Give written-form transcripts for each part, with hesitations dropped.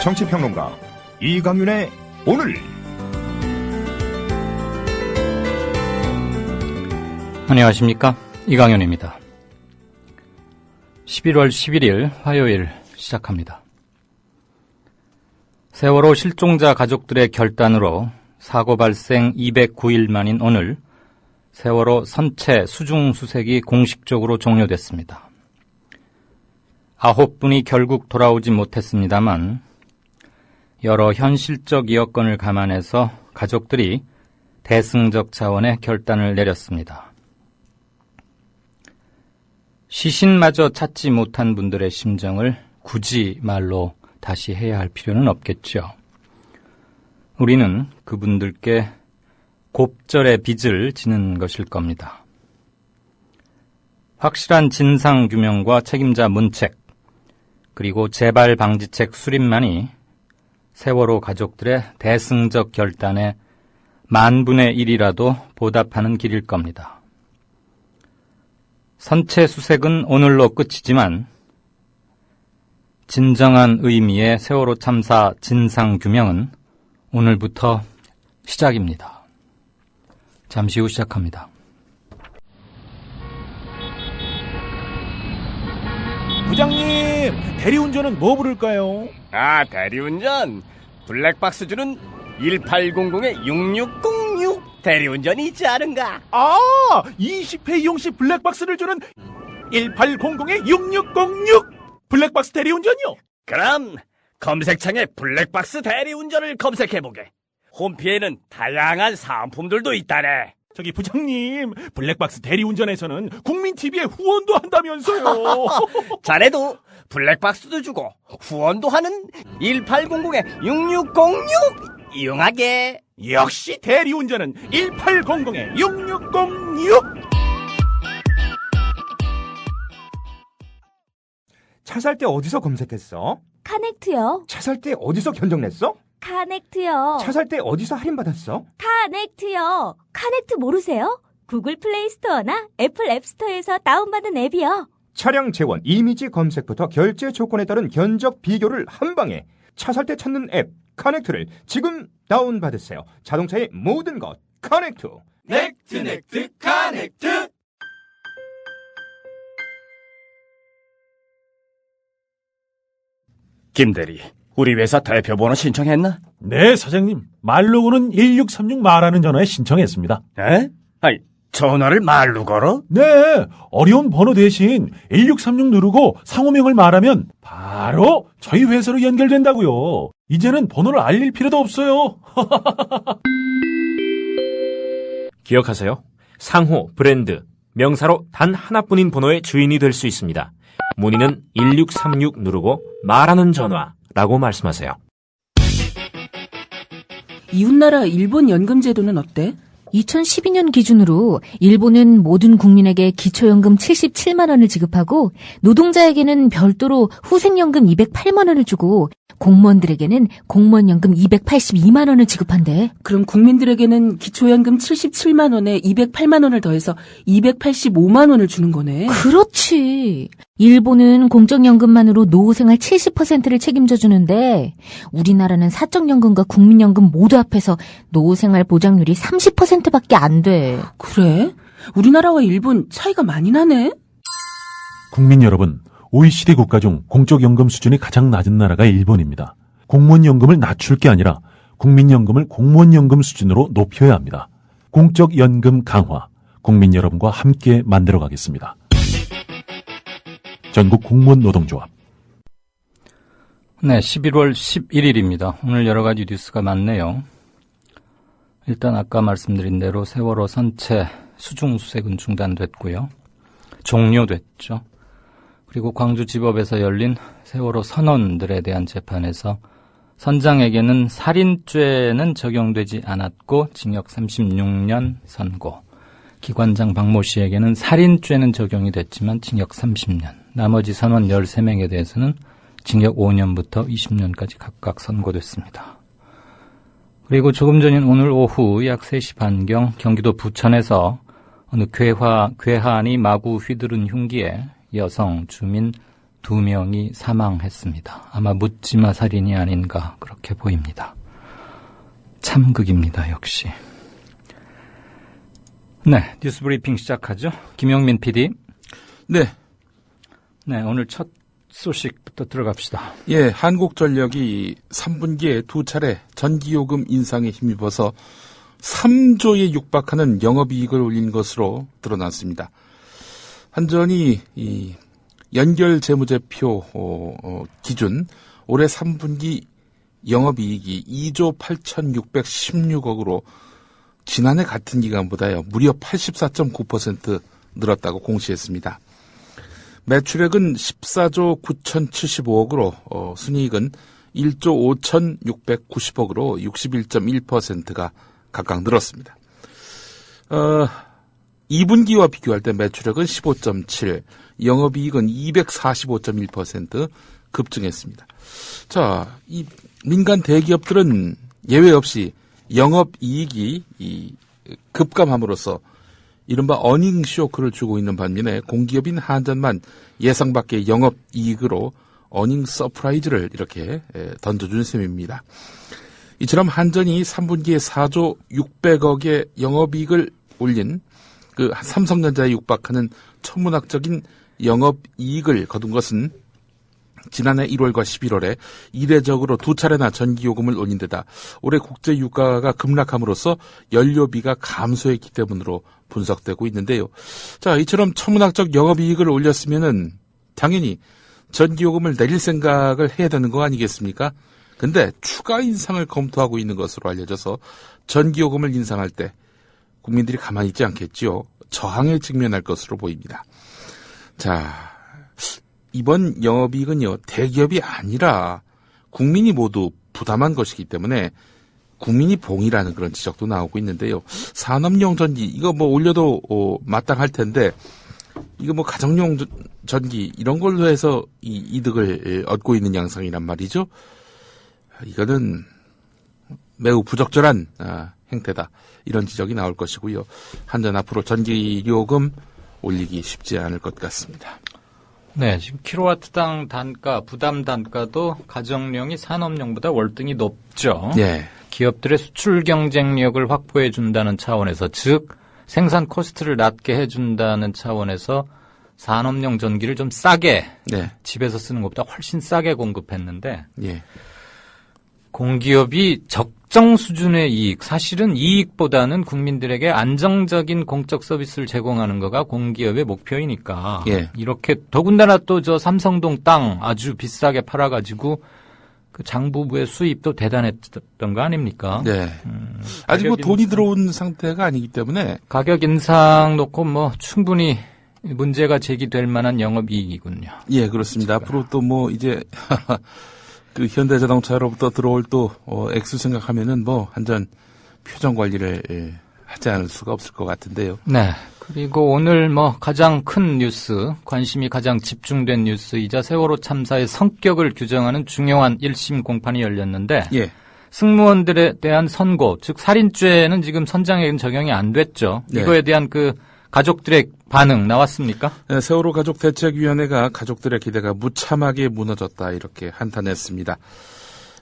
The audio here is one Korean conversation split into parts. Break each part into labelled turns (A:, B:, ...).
A: 정치평론가 이강윤의 오늘.
B: 안녕하십니까, 이강윤입니다. 11월 11일 화요일 시작합니다. 세월호 실종자 가족들의 결단으로 사고 발생 209일 만인 오늘 세월호 선체 수중 수색이 공식적으로 종료됐습니다. 9분이 결국 돌아오지 못했습니다만 여러 현실적 여건을 감안해서 가족들이 대승적 차원의 결단을 내렸습니다. 시신마저 찾지 못한 분들의 심정을 굳이 말로 다시 해야 할 필요는 없겠죠. 우리는 그분들께 곱절의 빚을 지는 것일 겁니다. 확실한 진상규명과 책임자 문책, 그리고 재발 방지책 수립만이 세월호 가족들의 대승적 결단에 10,000분의 1이라도 보답하는 길일 겁니다. 선체 수색은 오늘로 끝이지만 진정한 의미의 세월호 참사 진상규명은 오늘부터 시작입니다. 잠시 후 시작합니다.
C: 부장님, 대리운전은 뭐 부를까요?
D: 대리운전. 블랙박스 주는 1800-6606 대리운전이 있지 않은가?
C: 20회 이용시 블랙박스를 주는 1800-6606 블랙박스 대리운전이요?
D: 그럼 검색창에 블랙박스 대리운전을 검색해보게. 홈피에는 다양한 상품들도 있다네.
C: 저기 부장님, 블랙박스 대리운전에서는 국민TV에 후원도 한다면서요.
D: 자네도 블랙박스도 주고 후원도 하는 1800-6606 이용하게.
C: 역시 대리운전은 1800-6606. 차 살 때 어디서 검색했어?
E: 카넥트요.
C: 차 살 때 어디서 견적냈어?
E: 카넥트요.
C: 차 살 때 어디서 할인받았어?
E: 카넥트요. 카넥트 모르세요? 구글 플레이 스토어나 애플 앱스토어에서 다운받은 앱이요.
A: 차량 재원, 이미지 검색부터 결제 조건에 따른 견적 비교를 한 방에 차 살 때 찾는 앱 카넥트를 지금 다운받으세요. 자동차의 모든 것 카넥트.
D: 넥트 카넥트. 김대리, 우리 회사 대표번호 신청했나?
C: 네, 사장님. 말로고는 1636 말하는 전화에 신청했습니다.
D: 에? 전화를 말로 걸어?
C: 네, 어려운 번호 대신 1636 누르고 상호명을 말하면 바로 저희 회사로 연결된다고요. 이제는 번호를 알릴 필요도 없어요.
F: 기억하세요. 상호, 브랜드, 명사로 단 하나뿐인 번호의 주인이 될 수 있습니다. 문의는 1636 누르고 말하는 전화라고 말씀하세요.
G: 이웃나라 일본 연금 제도는 어때?
H: 2012년 기준으로 일본은 모든 국민에게 기초연금 77만 원을 지급하고 노동자에게는 별도로 후생연금 208만 원을 주고 공무원들에게는 공무원연금 282만 원을 지급한대.
G: 그럼 국민들에게는 기초연금 77만 원에 208만 원을 더해서 285만 원을 주는 거네.
H: 그렇지. 일본은 공적연금만으로 노후생활 70%를 책임져 주는데 우리나라는 사적연금과 국민연금 모두 합해서 노후생활 보장률이 30%밖에 안 돼.
G: 그래? 우리나라와 일본 차이가 많이 나네?
C: 국민 여러분, OECD 국가 중 공적연금 수준이 가장 낮은 나라가 일본입니다. 공무원연금을 낮출 게 아니라 국민연금을 공무원연금 수준으로 높여야 합니다. 공적연금 강화, 국민 여러분과 함께 만들어가겠습니다. 전국 공무원 노동조합.
B: 네, 11월 11일입니다. 오늘 여러 가지 뉴스가 많네요. 일단 아까 말씀드린 대로 세월호 선체 수중 수색은 중단됐고요. 종료됐죠. 그리고 광주지법에서 열린 세월호 선원들에 대한 재판에서 선장에게는 살인죄는 적용되지 않았고 징역 36년 선고. 기관장 박모 씨에게는 살인죄는 적용이 됐지만 징역 30년. 나머지 선원 13명에 대해서는 징역 5년부터 20년까지 각각 선고됐습니다. 그리고 조금 전인 오늘 오후 약 3시 반경 경기도 부천에서 어느 괴한이 마구 휘두른 흉기에 여성, 주민 2명이 사망했습니다. 아마 묻지마 살인이 아닌가 그렇게 보입니다. 참극입니다, 역시. 네, 뉴스 브리핑 시작하죠. 김영민 PD.
I: 네.
B: 네, 오늘 첫 소식부터 들어갑시다.
I: 예, 한국전력이 3분기에 2차례 전기요금 인상에 힘입어서 3조에 육박하는 영업이익을 올린 것으로 드러났습니다. 한전이 이 연결 재무제표 기준 올해 3분기 영업이익이 2조 8,616억으로 지난해 같은 기간보다요 무려 84.9% 늘었다고 공시했습니다. 매출액은 14조 9,075억으로 순이익은 1조 5,690억으로 61.1%가 각각 늘었습니다. 2분기와 비교할 때 매출액은 15.7, 영업이익은 245.1% 급증했습니다. 자, 이 민간 대기업들은 예외 없이 영업이익이 급감함으로써 이른바 어닝 쇼크를 주고 있는 반면에 공기업인 한전만 예상 밖의 영업이익으로 어닝 서프라이즈를 이렇게 던져준 셈입니다. 이처럼 한전이 3분기에 4조 600억의 영업이익을 올린 그 삼성전자에 육박하는 천문학적인 영업이익을 거둔 것은 지난해 1월과 11월에 이례적으로 2차례나 전기요금을 올린 데다 올해 국제유가가 급락함으로써 연료비가 감소했기 때문으로 분석되고 있는데요. 자, 이처럼 천문학적 영업이익을 올렸으면은 당연히 전기요금을 내릴 생각을 해야 되는 거 아니겠습니까? 근데 추가 인상을 검토하고 있는 것으로 알려져서 전기요금을 인상할 때 국민들이 가만히 있지 않겠지요. 저항에 직면할 것으로 보입니다. 자, 이번 영업이익은요, 대기업이 아니라 국민이 모두 부담한 것이기 때문에 국민이 봉이라는 그런 지적도 나오고 있는데요. 산업용 전기, 이거 뭐 올려도 마땅할 텐데, 이거 뭐 가정용 전기, 이런 걸로 해서 이 이득을 얻고 있는 양상이란 말이죠. 이거는 매우 부적절한 행태다. 이런 지적이 나올 것이고요. 한전 앞으로 전기요금 올리기 쉽지 않을 것 같습니다.
B: 네, 지금 킬로와트당 단가, 부담 단가도 가정용이 산업용보다 월등히 높죠.
I: 네.
B: 기업들의 수출 경쟁력을 확보해 준다는 차원에서, 즉 생산 코스트를 낮게 해준다는 차원에서 산업용 전기를 좀 싸게,
I: 네.
B: 집에서 쓰는 것보다 훨씬 싸게 공급했는데,
I: 예.
B: 공기업이 적정 수준의 이익, 사실은 이익보다는 국민들에게 안정적인 공적 서비스를 제공하는 거가 공기업의 목표이니까,
I: 예.
B: 이렇게 더군다나 또 저 삼성동 땅 아주 비싸게 팔아가지고 그 장부부의 수입도 대단했던 거 아닙니까?
I: 네. 아직 뭐 돈이 들어온 상태가 아니기 때문에
B: 가격 인상 놓고 뭐 충분히 문제가 제기될 만한 영업이익이군요.
I: 예, 그렇습니다. 앞으로 또 뭐 이제 그 현대자동차로부터 들어올 또 액수 생각하면은 뭐 한전 표정 관리를 하지 않을 수가 없을 것 같은데요.
B: 네. 그리고 오늘 뭐 가장 큰 뉴스, 관심이 가장 집중된 뉴스이자 세월호 참사의 성격을 규정하는 중요한 1심 공판이 열렸는데,
I: 예.
B: 승무원들에 대한 선고, 즉 살인죄는 지금 선장에는 적용이 안 됐죠.
I: 네.
B: 이거에 대한 그 가족들의 반응 나왔습니까?
I: 네, 세월호 가족대책위원회가 가족들의 기대가 무참하게 무너졌다 이렇게 한탄했습니다.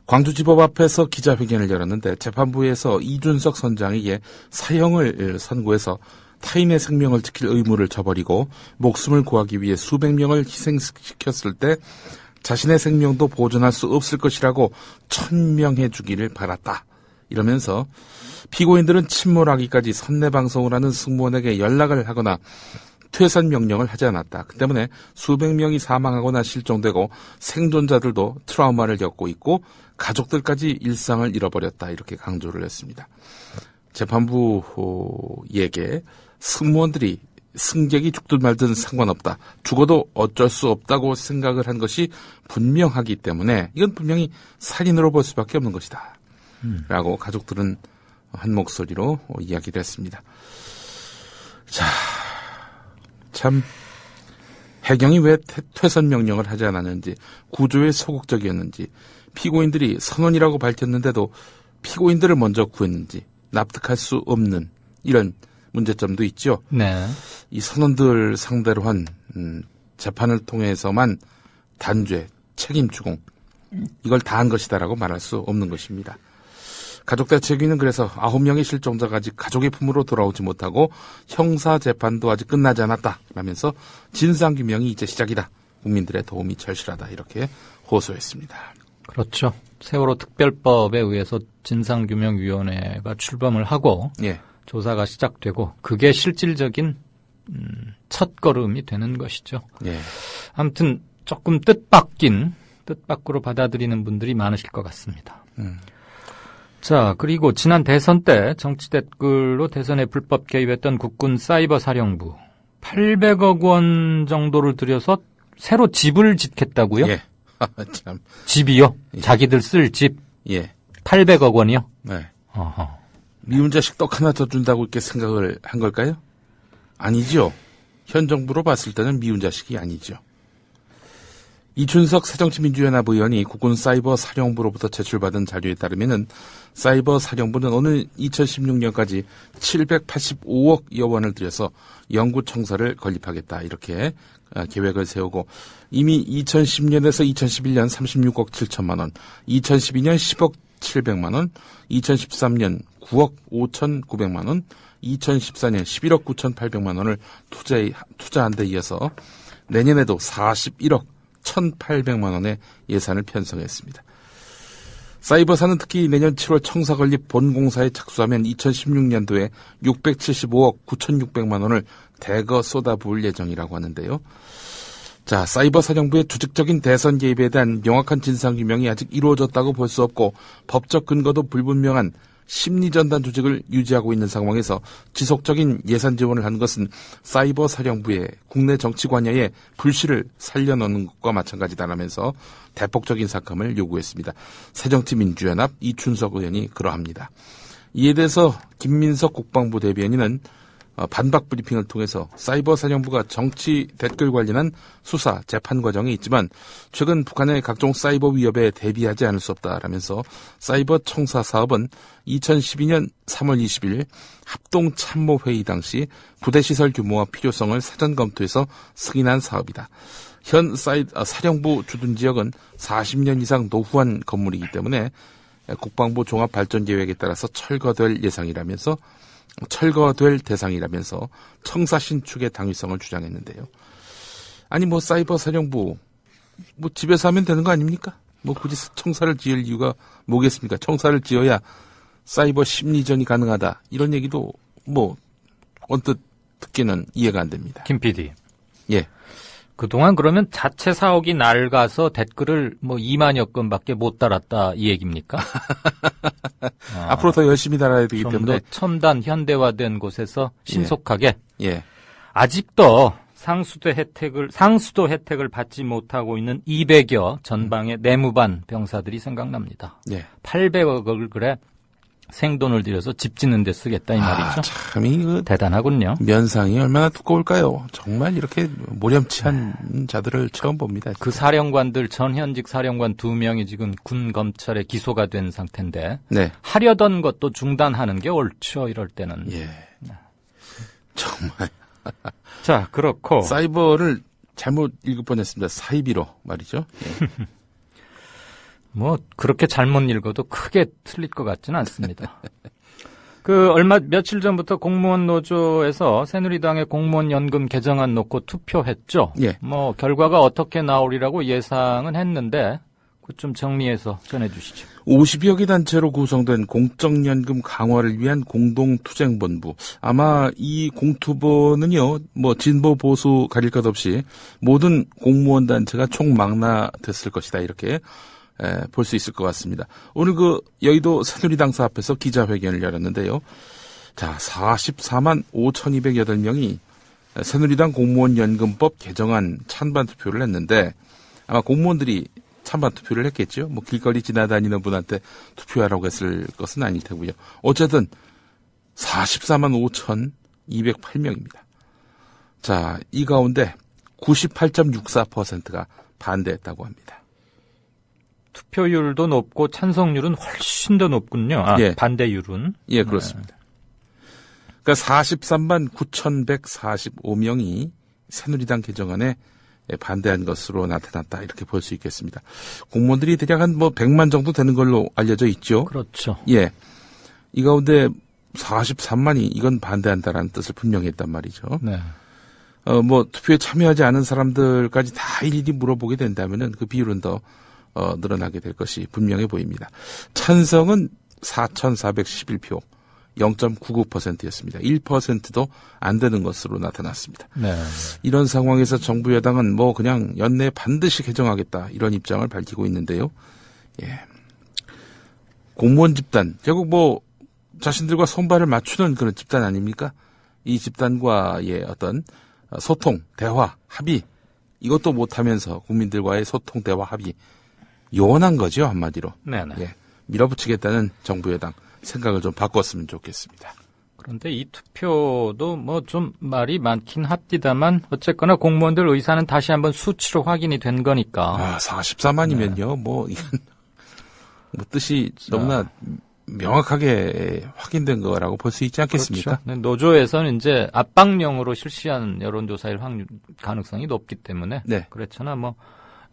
I: 광주지법 앞에서 기자회견을 열었는데 재판부에서 이준석 선장에게 사형을 선고해서 타인의 생명을 지킬 의무를 저버리고 목숨을 구하기 위해 수백 명을 희생시켰을 때 자신의 생명도 보존할 수 없을 것이라고 천명해 주기를 바랐다. 이러면서 피고인들은 침몰하기까지 선내방송을 하는 승무원에게 연락을 하거나 퇴선 명령을 하지 않았다. 그 때문에 수백 명이 사망하거나 실종되고 생존자들도 트라우마를 겪고 있고 가족들까지 일상을 잃어버렸다. 이렇게 강조를 했습니다. 재판부에게 승무원들이 승객이 죽든 말든 상관없다. 죽어도 어쩔 수 없다고 생각을 한 것이 분명하기 때문에 이건 분명히 살인으로 볼 수밖에 없는 것이다. 라고 가족들은 한 목소리로 이야기를 했습니다. 자, 참 해경이 왜 퇴선 명령을 하지 않았는지, 구조에 소극적이었는지, 피고인들이 선원이라고 밝혔는데도 피고인들을 먼저 구했는지 납득할 수 없는 이런 문제점도 있죠.
B: 네.
I: 이 선원들 상대로 한 재판을 통해서만 단죄, 책임 추궁 이걸 다 한 것이다라고 말할 수 없는 것입니다. 가족대책위는 그래서 9명의 실종자가 아직 가족의 품으로 돌아오지 못하고 형사재판도 아직 끝나지 않았다 라면서 진상규명이 이제 시작이다. 국민들의 도움이 절실하다. 이렇게 호소했습니다.
B: 그렇죠. 세월호 특별법에 의해서 진상규명위원회가 출범을 하고
I: 예.
B: 조사가 시작되고 그게 실질적인 첫걸음이 되는 것이죠.
I: 예.
B: 아무튼 조금 뜻밖으로 받아들이는 분들이 많으실 것 같습니다. 자, 그리고 지난 대선 때 정치 댓글로 대선에 불법 개입했던 국군 사이버 사령부 800억 원 정도를 들여서 새로 집을 짓겠다고요?
I: 예. 참.
B: 집이요?
I: 예.
B: 자기들 쓸 집?
I: 예.
B: 800억 원이요?
I: 네.
B: 어허.
I: 미운 자식 떡 하나 더 준다고 이렇게 생각을 한 걸까요? 아니죠. 현 정부로 봤을 때는 미운 자식이 아니죠. 이춘석 새정치민주연합 의원이 국군 사이버 사령부로부터 제출받은 자료에 따르면은 사이버 사령부는 오늘 2016년까지 785억여 원을 들여서 연구 청사를 건립하겠다 이렇게 계획을 세우고 이미 2010년에서 2011년 36억 7천만 원, 2012년 10억 700만 원, 2013년 9억 5,900만 원, 2014년 11억 9,800만 원을 투자한 데 이어서 내년에도 41억 1,800만 원의 예산을 편성했습니다. 사이버사는 특히 내년 7월 청사 건립 본공사에 착수하면 2016년도에 675억 9,600만 원을 대거 쏟아부을 예정이라고 하는데요. 자, 사이버 사령부의 조직적인 대선 개입에 대한 명확한 진상규명이 아직 이루어졌다고 볼 수 없고 법적 근거도 불분명한 심리전단 조직을 유지하고 있는 상황에서 지속적인 예산 지원을 한 것은 사이버 사령부의 국내 정치 관여에 불씨를 살려놓는 것과 마찬가지다라면서 대폭적인 삭감을 요구했습니다. 새정치민주연합 이춘석 의원이 그러합니다. 이에 대해서 김민석 국방부 대변인은 반박 브리핑을 통해서 사이버 사령부가 정치 댓글 관련한 수사, 재판 과정에 있지만 최근 북한의 각종 사이버 위협에 대비하지 않을 수 없다라면서 사이버 청사 사업은 2012년 3월 20일 합동참모회의 당시 부대시설 규모와 필요성을 사전 검토해서 승인한 사업이다. 현 사령부 주둔 지역은 40년 이상 노후한 건물이기 때문에 국방부 종합발전계획에 따라서 철거될 대상이라면서 청사 신축의 당위성을 주장했는데요. 아니 사이버 사령부 집에서 하면 되는 거 아닙니까? 굳이 청사를 지을 이유가 뭐겠습니까? 청사를 지어야 사이버 심리전이 가능하다. 이런 얘기도 언뜻 듣기는 이해가 안 됩니다.
B: 김 PD.
I: 예.
B: 그동안 그러면 자체 사옥이 낡아서 댓글을 2만여 건밖에 못 달았다 이 얘기입니까?
I: 앞으로 더 열심히 달아야 되기 때문에
B: 좀 더 첨단 현대화된 곳에서 신속하게.
I: 예.
B: 아직도 상수도 혜택을 받지 못하고 있는 200여 전방의 내무반 병사들이 생각납니다.
I: 예.
B: 800억을 그래 생돈을 들여서 집 짓는 데 쓰겠다 이 말이죠.
I: 참
B: 대단하군요.
I: 면상이 얼마나 두꺼울까요? 정말 이렇게 모렴치한 자들을 처음 봅니다. 진짜.
B: 그 사령관들 전현직 사령관 2명이 지금 군 검찰에 기소가 된 상태인데
I: 네.
B: 하려던 것도 중단하는 게 옳죠. 이럴 때는.
I: 예. 정말.
B: 자, 그렇고
I: 사이버를 잘못 읽을 뻔했습니다. 사이비로 말이죠. 예.
B: 그렇게 잘못 읽어도 크게 틀릴 것 같지는 않습니다. 며칠 전부터 공무원 노조에서 새누리당의 공무원 연금 개정안 놓고 투표했죠.
I: 예.
B: 결과가 어떻게 나오리라고 예상은 했는데, 좀 정리해서 전해주시죠.
I: 50여 개 단체로 구성된 공적연금 강화를 위한 공동투쟁본부. 아마 이 공투본은요, 진보 보수 가릴 것 없이 모든 공무원 단체가 총망라됐을 것이다. 이렇게 볼 수 있을 것 같습니다. 오늘 여의도 새누리당사 앞에서 기자회견을 열었는데요. 자, 44만 5,208명이 새누리당 공무원연금법 개정안 찬반 투표를 했는데 아마 공무원들이 찬반 투표를 했겠죠. 길거리 지나다니는 분한테 투표하라고 했을 것은 아닐 테고요. 어쨌든 44만 5,208명입니다. 자, 이 가운데 98.64%가 반대했다고 합니다.
B: 투표율도 높고 찬성률은 훨씬 더 높군요.
I: 예.
B: 반대율은.
I: 예, 그렇습니다. 그러니까 43만 9,145명이 새누리당 개정안에 반대한 것으로 나타났다 이렇게 볼 수 있겠습니다. 공무원들이 대략 한 100만 정도 되는 걸로 알려져 있죠.
B: 그렇죠.
I: 예, 이 가운데 43만이 이건 반대한다라는 뜻을 분명히 했단 말이죠.
B: 네.
I: 투표에 참여하지 않은 사람들까지 다 일일이 물어보게 된다면은 그 비율은 더 늘어나게 될 것이 분명해 보입니다. 찬성은 4,411표, 0.99%였습니다. 1%도 안 되는 것으로 나타났습니다.
B: 네.
I: 이런 상황에서 정부 여당은 그냥 연내에 반드시 개정하겠다 이런 입장을 밝히고 있는데요. 예. 공무원 집단, 결국 자신들과 손발을 맞추는 그런 집단 아닙니까? 이 집단과의 어떤 소통, 대화, 합의, 이것도 못하면서 국민들과의 소통, 대화, 합의, 요원한 거죠, 한마디로.
B: 네네.
I: 예. 밀어붙이겠다는 정부 여당 생각을 좀 바꿨으면 좋겠습니다.
B: 그런데 이 투표도 좀 말이 많긴 합디다만 어쨌거나 공무원들 의사는 다시 한번 수치로 확인이 된 거니까.
I: 44만이면요, 이건 뜻이 너무나 명확하게 확인된 거라고 볼 수 있지 않겠습니까?
B: 그렇죠. 노조에서는 이제 압박령으로 실시한 여론조사일 가능성이 높기 때문에.
I: 네.
B: 그렇잖아.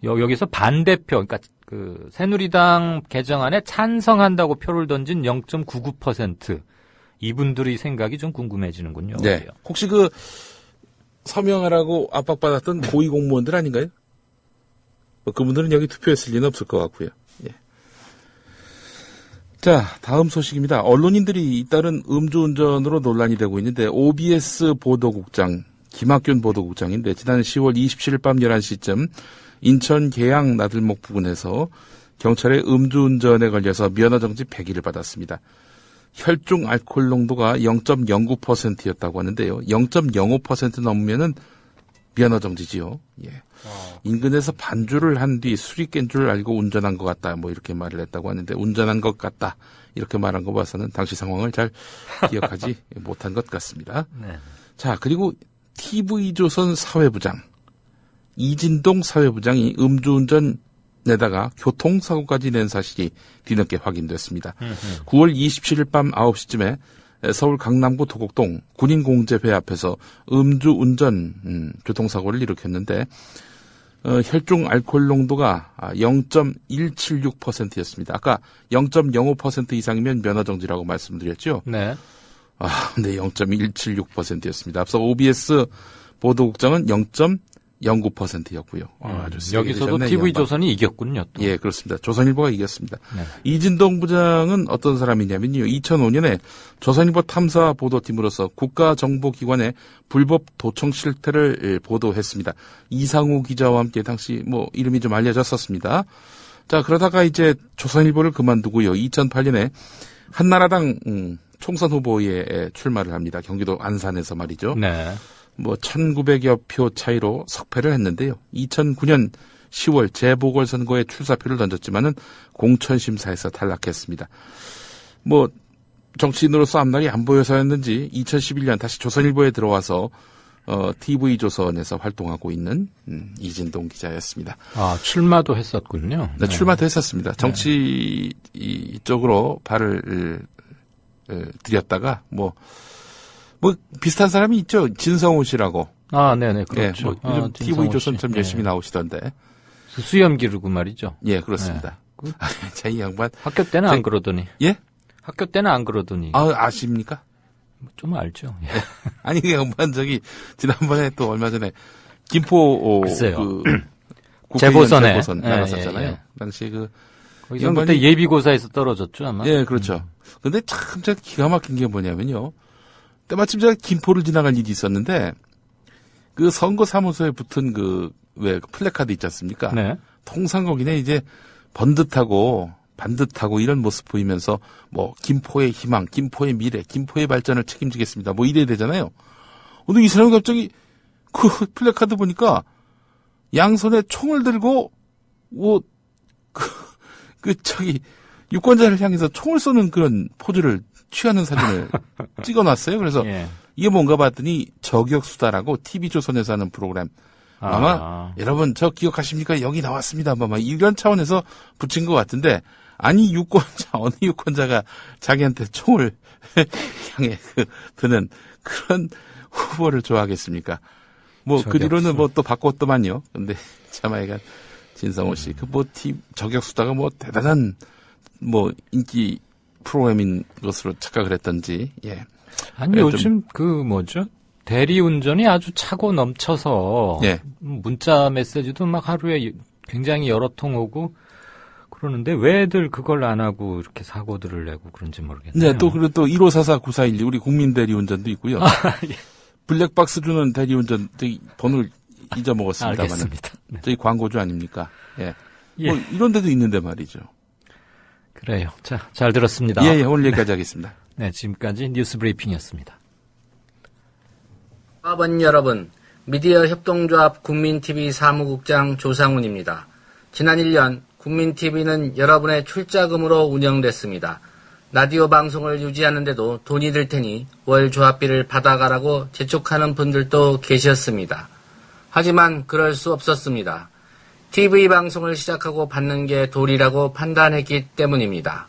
B: 여기서 반대표, 그러니까 새누리당 개정안에 찬성한다고 표를 던진 0.99%. 이분들의 생각이 좀 궁금해지는군요.
I: 네. 혹시 서명하라고 압박받았던 고위공무원들 아닌가요? 그분들은 여기 투표했을 리는 없을 것 같고요. 예. 자, 다음 소식입니다. 언론인들이 잇따른 음주운전으로 논란이 되고 있는데 OBS 보도국장, 김학균 보도국장인데 지난 10월 27일 밤 11시쯤 인천 계양 나들목 부근에서 경찰의 음주운전에 걸려서 면허정지 100일을 받았습니다. 혈중 알코올 농도가 0.09%였다고 하는데요. 0.05% 넘으면은 면허정지지요. 예. 인근에서 반주를 한 뒤 술이 깬 줄 알고 운전한 것 같다. 이렇게 말을 했다고 하는데 운전한 것 같다. 이렇게 말한 거 봐서는 당시 상황을 잘 기억하지 못한 것 같습니다.
B: 네.
I: 자, 그리고 TV조선 사회부장 이진동 사회부장이 음주운전에다가 교통사고까지 낸 사실이 뒤늦게 확인됐습니다. 9월 27일 밤 9시쯤에 서울 강남구 도곡동 군인공제회 앞에서 음주운전 교통사고를 일으켰는데 혈중 알코올 농도가 0.176%였습니다. 아까 0.05% 이상이면 면허정지라고 말씀드렸죠?
B: 네.
I: 네, 0.176%였습니다. 앞서 OBS 보도국장은 0.09%였고요.
B: 여기서도 TV조선이 이겼군요. 또.
I: 예, 그렇습니다. 조선일보가 이겼습니다.
B: 네.
I: 이진동 부장은 어떤 사람이냐면요. 2005년에 조선일보 탐사 보도팀으로서 국가정보기관의 불법 도청 실태를 보도했습니다. 이상우 기자와 함께 당시 이름이 좀 알려졌었습니다. 자, 그러다가 이제 조선일보를 그만두고요. 2008년에 한나라당 총선 후보에 출마를 합니다. 경기도 안산에서 말이죠.
B: 네.
I: 1900여 표 차이로 석패를 했는데요. 2009년 10월 재보궐선거에 출사표를 던졌지만은 공천심사에서 탈락했습니다. 정치인으로서 앞날이 안 보여서였는지 2011년 다시 조선일보에 들어와서 TV조선에서 활동하고 있는 이진동 기자였습니다.
B: 출마도 했었군요.
I: 네, 출마도 했었습니다. 정치 쪽으로 발을 들였다가 비슷한 사람이 있죠. 진성호 씨라고.
B: 네네, 그렇죠.
I: 요즘 TV조선 좀 열심히 나오시던데.
B: 수염 기르고 말이죠.
I: 예, 그렇습니다.
B: 네.
I: 자, 이 양반.
B: 학교 때는 안 그러더니.
I: 예?
B: 학교 때는 안 그러더니.
I: 아십니까?
B: 좀 알죠. 예.
I: 아니, 그 양반 지난번에 또 얼마 전에 김포,
B: 글쎄요.
I: 재보선에 나갔었잖아요. 당시
B: 거기서 그때 예비고사에서 떨어졌죠, 아마.
I: 예, 그렇죠. 근데 참 제가 기가 막힌 게 뭐냐면요. 때마침 제가 김포를 지나갈 일이 있었는데, 선거 사무소에 붙은 플래카드 있지 않습니까?
B: 네.
I: 통상 거기는 이제 번듯하고 반듯하고 이런 모습 보이면서 김포의 희망, 김포의 미래, 김포의 발전을 책임지겠습니다. 이래야 되잖아요. 근데 이 사람이 갑자기 플래카드 보니까 양손에 총을 들고 유권자를 향해서 총을 쏘는 그런 포즈를 취하는 사진을 찍어놨어요. 그래서 이게 뭔가 봤더니 저격수다라고 TV조선에서 하는 프로그램. 아마 여러분 저 기억하십니까? 여기 나왔습니다. 이런 차원에서 붙인 것 같은데 아니 어느 유권자가 자기한테 총을 향해 드는 그런 후보를 좋아하겠습니까? 뭐, 그 뒤로는
B: 저격수.
I: 뭐 또 바꿨더만요. 근데, 참아이가, 진성호 씨. 저격수다가 뭐 대단한, 뭐, 인기 프로그램인 것으로 착각을 했던지, 예.
B: 아니, 요즘 대리운전이 아주 차고 넘쳐서.
I: 예.
B: 문자 메시지도 막 하루에 굉장히 여러 통 오고 그러는데 왜들 그걸 안 하고 이렇게 사고들을 내고 그런지 모르겠네요.
I: 네, 그리고 또 1544-9412 우리 국민 대리운전도 있고요.
B: 예.
I: 블랙박스 주는 대리운전 번호를 잊어먹었습니다만.
B: 알겠습니다. 네.
I: 저희 광고주 아닙니까? 예.
B: 예.
I: 뭐 이런 데도 있는데 말이죠.
B: 그래요. 자, 잘 들었습니다.
I: 예, 오늘 여기까지 하겠습니다.
B: 네, 지금까지 뉴스 브리핑이었습니다.
J: 조합원 여러분, 미디어 협동조합 국민TV 사무국장 조상훈입니다. 지난 1년 국민TV는 여러분의 출자금으로 운영됐습니다. 라디오 방송을 유지하는데도 돈이 들 테니 월 조합비를 받아가라고 재촉하는 분들도 계셨습니다. 하지만 그럴 수 없었습니다. TV 방송을 시작하고 받는 게 도리라고 판단했기 때문입니다.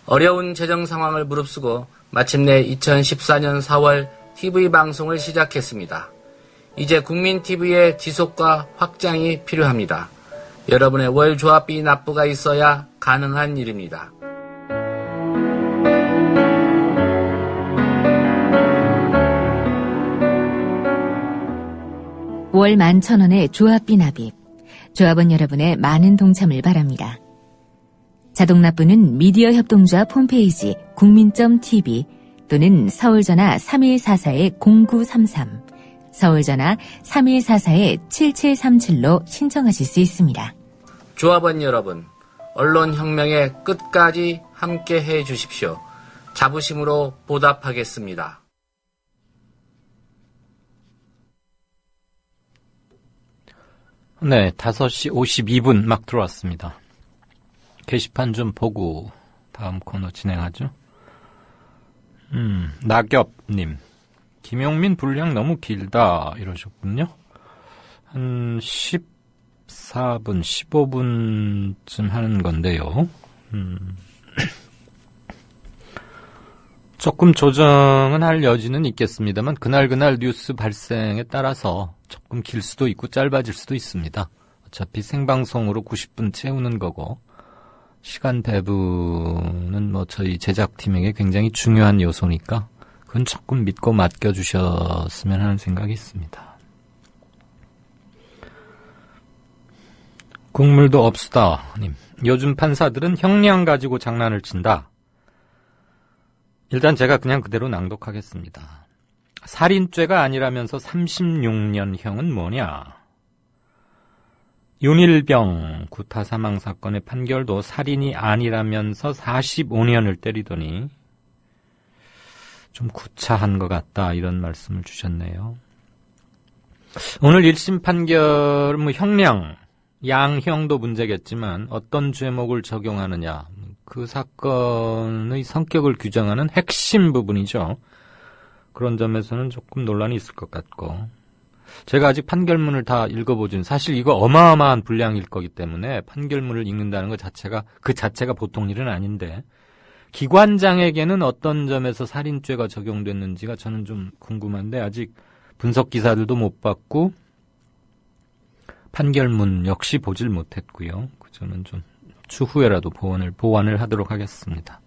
J: 어려운 재정 상황을 무릅쓰고 마침내 2014년 4월 TV 방송을 시작했습니다. 이제 국민TV의 지속과 확장이 필요합니다. 여러분의 월 조합비 납부가 있어야 가능한 일입니다.
H: 월 11,000원의 조합비 납입. 조합원 여러분의 많은 동참을 바랍니다. 자동 납부는 미디어 협동조합 홈페이지 국민.tv 또는 서울전화 3144-0933, 서울전화 3144-7737로 신청하실 수 있습니다.
J: 조합원 여러분, 언론혁명의 끝까지 함께해 주십시오. 자부심으로 보답하겠습니다.
B: 네, 5시 52분 막 들어왔습니다. 게시판 좀 보고 다음 코너 진행하죠. 낙엽님, 김용민 분량 너무 길다 이러셨군요. 한 14분, 15분쯤 하는 건데요. 조금 조정은 할 여지는 있겠습니다만 그날 뉴스 발생에 따라서 조금 길 수도 있고 짧아질 수도 있습니다. 어차피 생방송으로 90분 채우는 거고 시간 배분은 뭐 저희 제작팀에게 굉장히 중요한 요소니까 그건 조금 믿고 맡겨주셨으면 하는 생각이 있습니다. 국물도 없수다 님, 요즘 판사들은 형량 가지고 장난을 친다. 일단 제가 그냥 그대로 낭독하겠습니다. 살인죄가 아니라면서 36년형은 뭐냐? 윤일병 구타 사망 사건의 판결도 살인이 아니라면서 45년을 때리더니 좀 구차한 것 같다 이런 말씀을 주셨네요. 오늘 1심 판결 형량, 양형도 문제겠지만 어떤 죄목을 적용하느냐 그 사건의 성격을 규정하는 핵심 부분이죠. 그런 점에서는 조금 논란이 있을 것 같고 제가 아직 판결문을 다 읽어보진 사실 이거 어마어마한 분량일 거기 때문에 판결문을 읽는다는 것 자체가 그 자체가 보통 일은 아닌데 기관장에게는 어떤 점에서 살인죄가 적용됐는지가 저는 좀 궁금한데 아직 분석 기사들도 못 봤고 판결문 역시 보질 못했고요. 저는 좀 추후에라도 보완을 하도록 하겠습니다.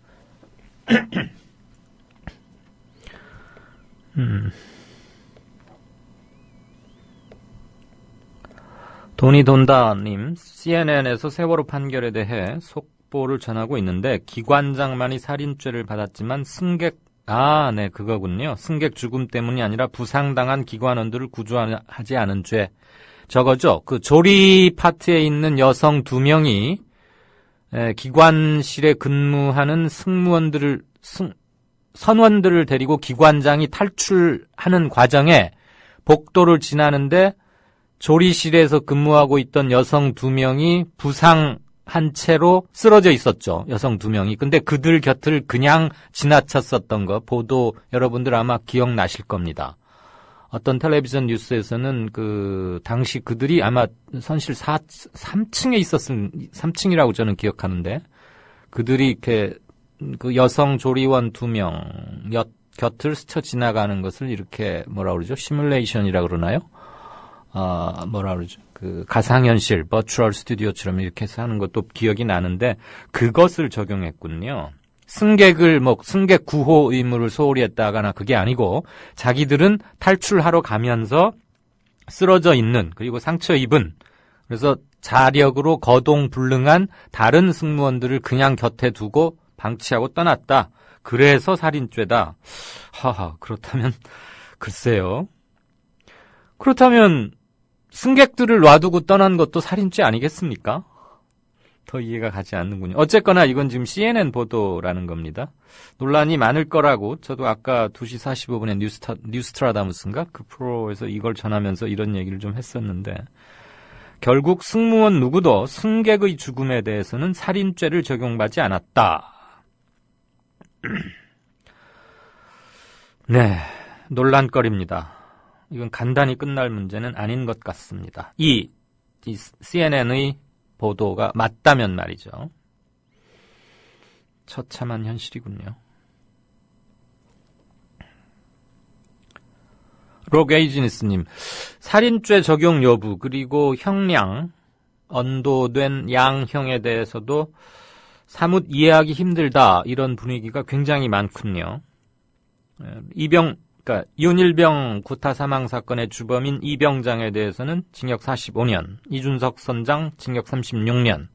B: 돈이 돈다님, CNN에서 세월호 판결에 대해 속보를 전하고 있는데 기관장만이 살인죄를 받았지만 승객 그거군요. 승객 죽음 때문이 아니라 부상당한 기관원들을 구조하지 않은 죄. 저거죠. 그 조리 파트에 있는 여성 2명이 기관실에 근무하는 선원들을 데리고 기관장이 탈출하는 과정에 복도를 지나는데 조리실에서 근무하고 있던 여성 2명이 부상한 채로 쓰러져 있었죠. 여성 2명이. 근데 그들 곁을 그냥 지나쳤었던 거 보도 여러분들 아마 기억나실 겁니다. 어떤 텔레비전 뉴스에서는 당시 그들이 아마 선실 3층이라고 저는 기억하는데 그들이 이렇게 그 여성 조리원 2명 곁을 스쳐 지나가는 것을 이렇게 뭐라 그러죠? 시뮬레이션이라 그러나요? 뭐라 그러죠? 그 가상현실, 버추얼 스튜디오처럼 이렇게 해서 하는 것도 기억이 나는데 그것을 적용했군요. 승객을 승객 구호 의무를 소홀히 했다거나 그게 아니고 자기들은 탈출하러 가면서 쓰러져 있는 그리고 상처 입은 그래서 자력으로 거동불능한 다른 승무원들을 그냥 곁에 두고 방치하고 떠났다. 그래서 살인죄다. 하하, 그렇다면 글쎄요. 그렇다면 승객들을 놔두고 떠난 것도 살인죄 아니겠습니까? 더 이해가 가지 않는군요. 어쨌거나 이건 지금 CNN 보도라는 겁니다. 논란이 많을 거라고 저도 아까 2시 45분에 뉴스트라다무스인가? 그 프로에서 이걸 전하면서 이런 얘기를 좀 했었는데 결국 승무원 누구도 승객의 죽음에 대해서는 살인죄를 적용받지 않았다. 네, 논란거리입니다. 이건 간단히 끝날 문제는 아닌 것 같습니다. 이 CNN의 보도가 맞다면 말이죠. 처참한 현실이군요. 로게이지니스님, 살인죄 적용 여부 그리고 형량, 언도된 양형에 대해서도 사뭇 이해하기 힘들다 이런 분위기가 굉장히 많군요. 그러니까 윤일병 구타 사망 사건의 주범인 이병장에 대해서는 징역 45년, 이준석 선장 징역 36년.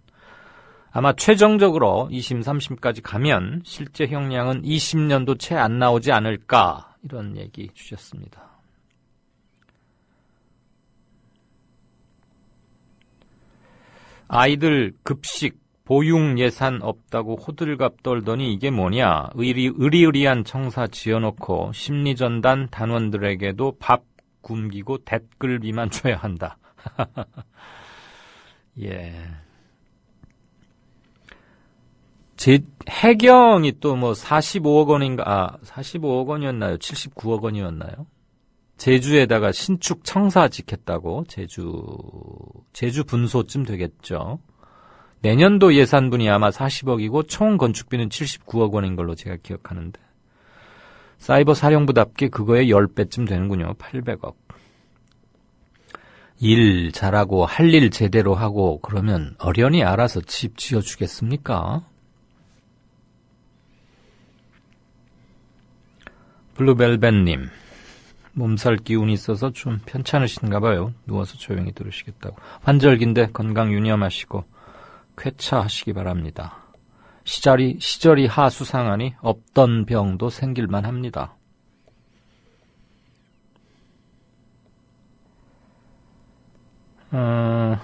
B: 아마 최종적으로 2심, 3심까지 가면 실제 형량은 20년도 채 안 나오지 않을까 이런 얘기 주셨습니다. 아이들 급식 보육 예산 없다고 호들갑 떨더니 이게 뭐냐. 의리의리한 청사 지어놓고 심리전단 단원들에게도 밥 굶기고 댓글비만 줘야 한다. 예. 해경이 또 45억 원인가, 45억 원이었나요? 79억 원이었나요? 제주에다가 신축 청사 짓겠다고, 제주 분소쯤 되겠죠. 내년도 예산분이 아마 40억이고 총 건축비는 79억 원인 걸로 제가 기억하는데 사이버 사령부답게 그거의 10배쯤 되는군요. 800억. 일 잘하고 할 일 제대로 하고 그러면 어련히 알아서 집 지어주겠습니까? 블루벨벳님, 몸살 기운이 있어서 좀 편찮으신가 봐요. 누워서 조용히 들으시겠다고. 환절기인데 건강 유념하시고 쾌차하시기 바랍니다. 시절이 하수상하니 없던 병도 생길만 합니다.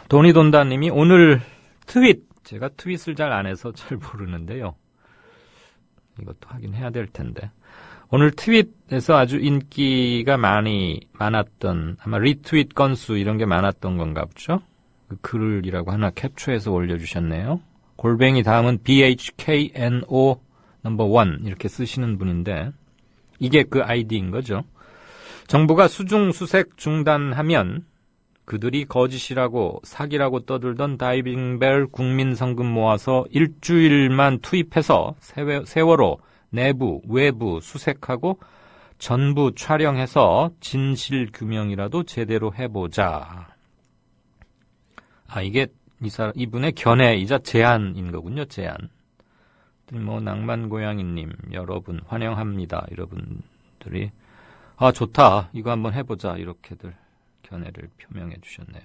B: 도니돈다님이 오늘 제가 트윗을 잘 안 해서 잘 모르는데요. 이것도 하긴 해야 될 텐데. 오늘 트윗에서 아주 인기가 많았던, 아마 리트윗 건수 이런 게 많았던 건가 보죠? 그 글이라고 하나 캡처해서 올려주셨네요. 골뱅이 다음은 BHKNO No.1 이렇게 쓰시는 분인데 이게 그 아이디인 거죠. 정부가 수중 수색 중단하면 그들이 거짓이라고 사기라고 떠들던 다이빙벨 국민성금 모아서 일주일만 투입해서 세월호 내부 외부 수색하고 전부 촬영해서 진실 규명이라도 제대로 해보자. 이게 이분의 견해이자 제안인 거군요. 제안. 낭만고양이님 여러분 환영합니다. 여러분들이 좋다. 이거 한번 해보자. 이렇게들 견해를 표명해 주셨네요.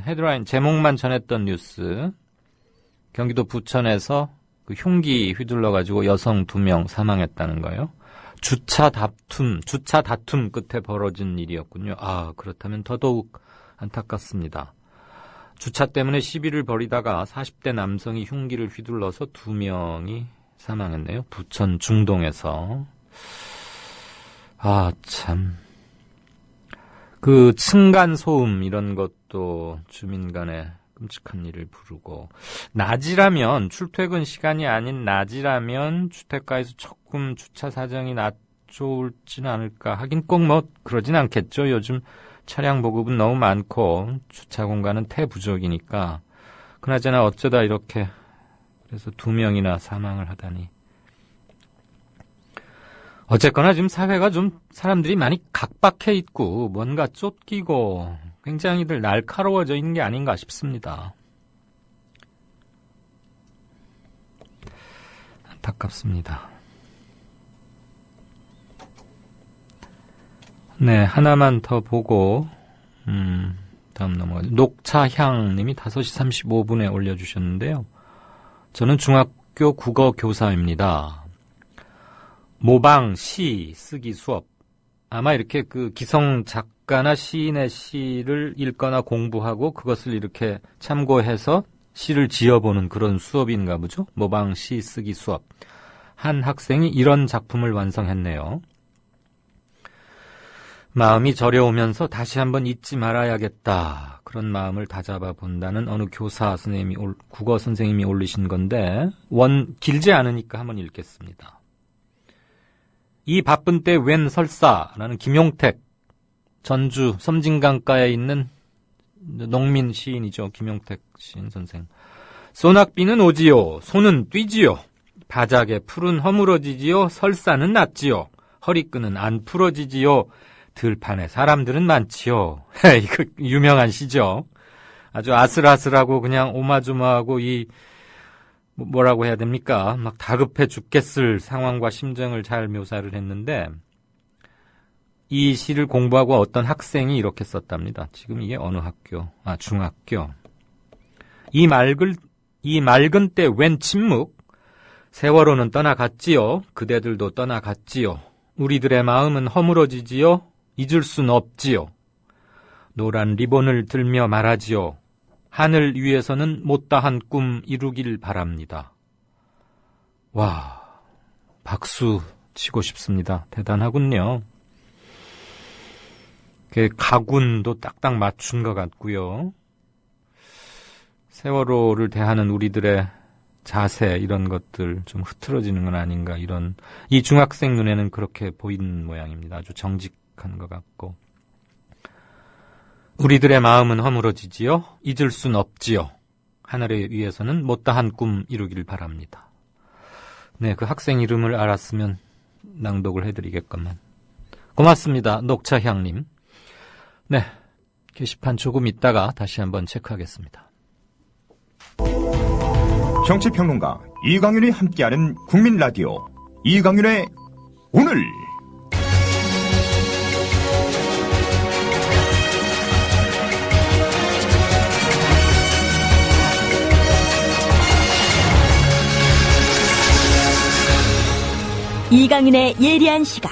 B: 헤드라인 제목만 전했던 뉴스. 경기도 부천에서 그 흉기 휘둘러가지고 여성 2명 사망했다는 거예요. 주차 다툼 끝에 벌어진 일이었군요. 그렇다면 더더욱 안타깝습니다. 주차 때문에 시비를 벌이다가 40대 남성이 흉기를 휘둘러서 2명이 사망했네요. 부천 중동에서. 참. 그 층간소음 이런 것도 주민 간에 끔찍한 일을 부르고 낮이라면 출퇴근 시간이 아닌 낮이라면 주택가에서 조금 주차 사정이 좋을지는 않을까 하긴 꼭 그러진 않겠죠. 요즘 차량 보급은 너무 많고 주차 공간은 태부족이니까. 그나저나 어쩌다 이렇게 그래서 2명이나 사망을 하다니. 어쨌거나 지금 사회가 좀 사람들이 많이 각박해 있고 뭔가 쫓기고 굉장히들 날카로워져 있는 게 아닌가 싶습니다. 안타깝습니다. 네, 하나만 더 보고 다음 넘어가죠. 녹차향님이 5시 35분에 올려주셨는데요. 저는 중학교 국어 교사입니다. 모방, 시, 쓰기 수업. 아마 이렇게 그 기성 작가나 시인의 시를 읽거나 공부하고 그것을 이렇게 참고해서 시를 지어보는 그런 수업인가 보죠. 모방, 시, 쓰기 수업. 한 학생이 이런 작품을 완성했네요. 마음이 저려오면서 다시 한번 잊지 말아야겠다. 그런 마음을 다잡아 본다는 어느 교사 선생님이, 국어 선생님이 올리신 건데, 길지 않으니까 한번 읽겠습니다. 이 바쁜 때 웬 설사라는 김용택, 전주 섬진강가에 있는 농민 시인이죠. 김용택 시인 선생. 소낙비는 오지요. 소는 뛰지요. 바닥에 풀은 허물어지지요. 설사는 났지요. 허리끈은 안 풀어지지요. 들판에 사람들은 많지요. 이거 유명한 시죠. 아주 아슬아슬하고 그냥 오마조마하고 뭐라고 해야 됩니까? 막 다급해 죽겠을 상황과 심정을 잘 묘사를 했는데 이 시를 공부하고 어떤 학생이 이렇게 썼답니다. 지금 이게 어느 학교? 중학교. 이 맑은 때 웬 침묵? 세월호는 떠나갔지요. 그대들도 떠나갔지요. 우리들의 마음은 허물어지지요. 잊을 순 없지요. 노란 리본을 들며 말하지요. 하늘 위에서는 못다한 꿈 이루길 바랍니다. 와, 박수 치고 싶습니다. 대단하군요. 가군도 딱딱 맞춘 것 같고요. 세월호를 대하는 우리들의 자세 이런 것들 좀 흐트러지는 건 아닌가 이 중학생 눈에는 그렇게 보이는 모양입니다. 아주 정직한 것 같고. 우리들의 마음은 허물어지지요. 잊을 순 없지요. 하늘에 위에서는 못다한 꿈 이루길 바랍니다. 네, 그 학생 이름을 알았으면 낭독을 해드리겠건만. 고맙습니다. 녹차향님. 네, 게시판 조금 있다가 다시 한번 체크하겠습니다.
A: 정치평론가 이강윤이 함께하는 국민라디오 이강윤의 오늘.
E: 이강윤의 예리한 시각.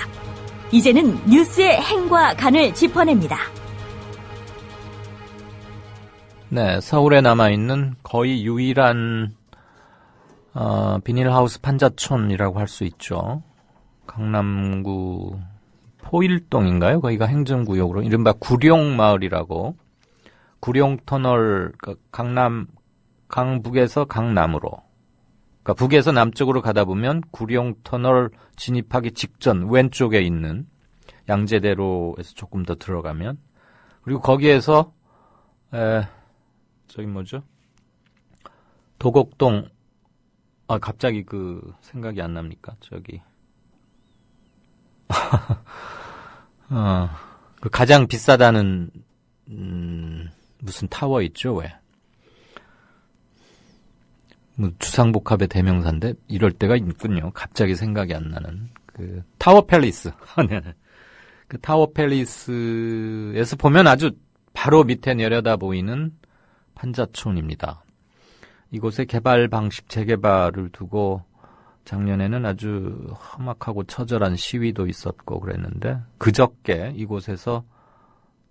E: 이제는 뉴스의 행과 간을 짚어냅니다.
B: 네, 서울에 남아있는 거의 유일한 비닐하우스 판자촌이라고 할 수 있죠. 강남구 포일동인가요? 거기가 행정구역으로 이른바 구룡마을이라고. 구룡터널, 강북에서 강남으로. 그러니까 북에서 남쪽으로 가다 보면 구룡터널 진입하기 직전 왼쪽에 있는 양재대로에서 조금 더 들어가면, 그리고 거기에서 저기 뭐죠? 도곡동, 갑자기 생각이 안 납니까? 저기 그 가장 비싸다는 무슨 타워 있죠? 왜? 뭐 주상복합의 대명사인데 이럴 때가 있군요. 갑자기 생각이 안 나는 그 타워 팰리스. 그 타워 팰리스에서 보면 아주 바로 밑에 내려다 보이는 판자촌입니다. 이곳의 개발 방식 재개발을 두고 작년에는 아주 험악하고 처절한 시위도 있었고 그랬는데 그저께 이곳에서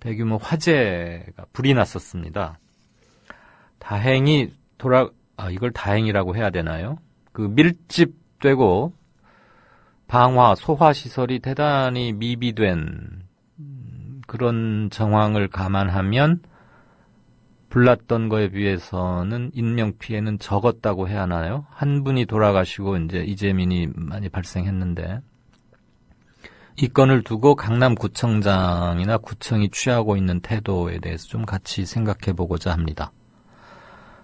B: 대규모 화재가 불이 났었습니다. 다행히 이걸 다행이라고 해야 되나요? 그 밀집되고 방화, 소화 시설이 대단히 미비된 그런 정황을 감안하면 불났던 거에 비해서는 인명피해는 적었다고 해야 하나요? 한 분이 돌아가시고 이제 이재민이 많이 발생했는데 이 건을 두고 강남구청장이나 구청이 취하고 있는 태도에 대해서 좀 같이 생각해 보고자 합니다.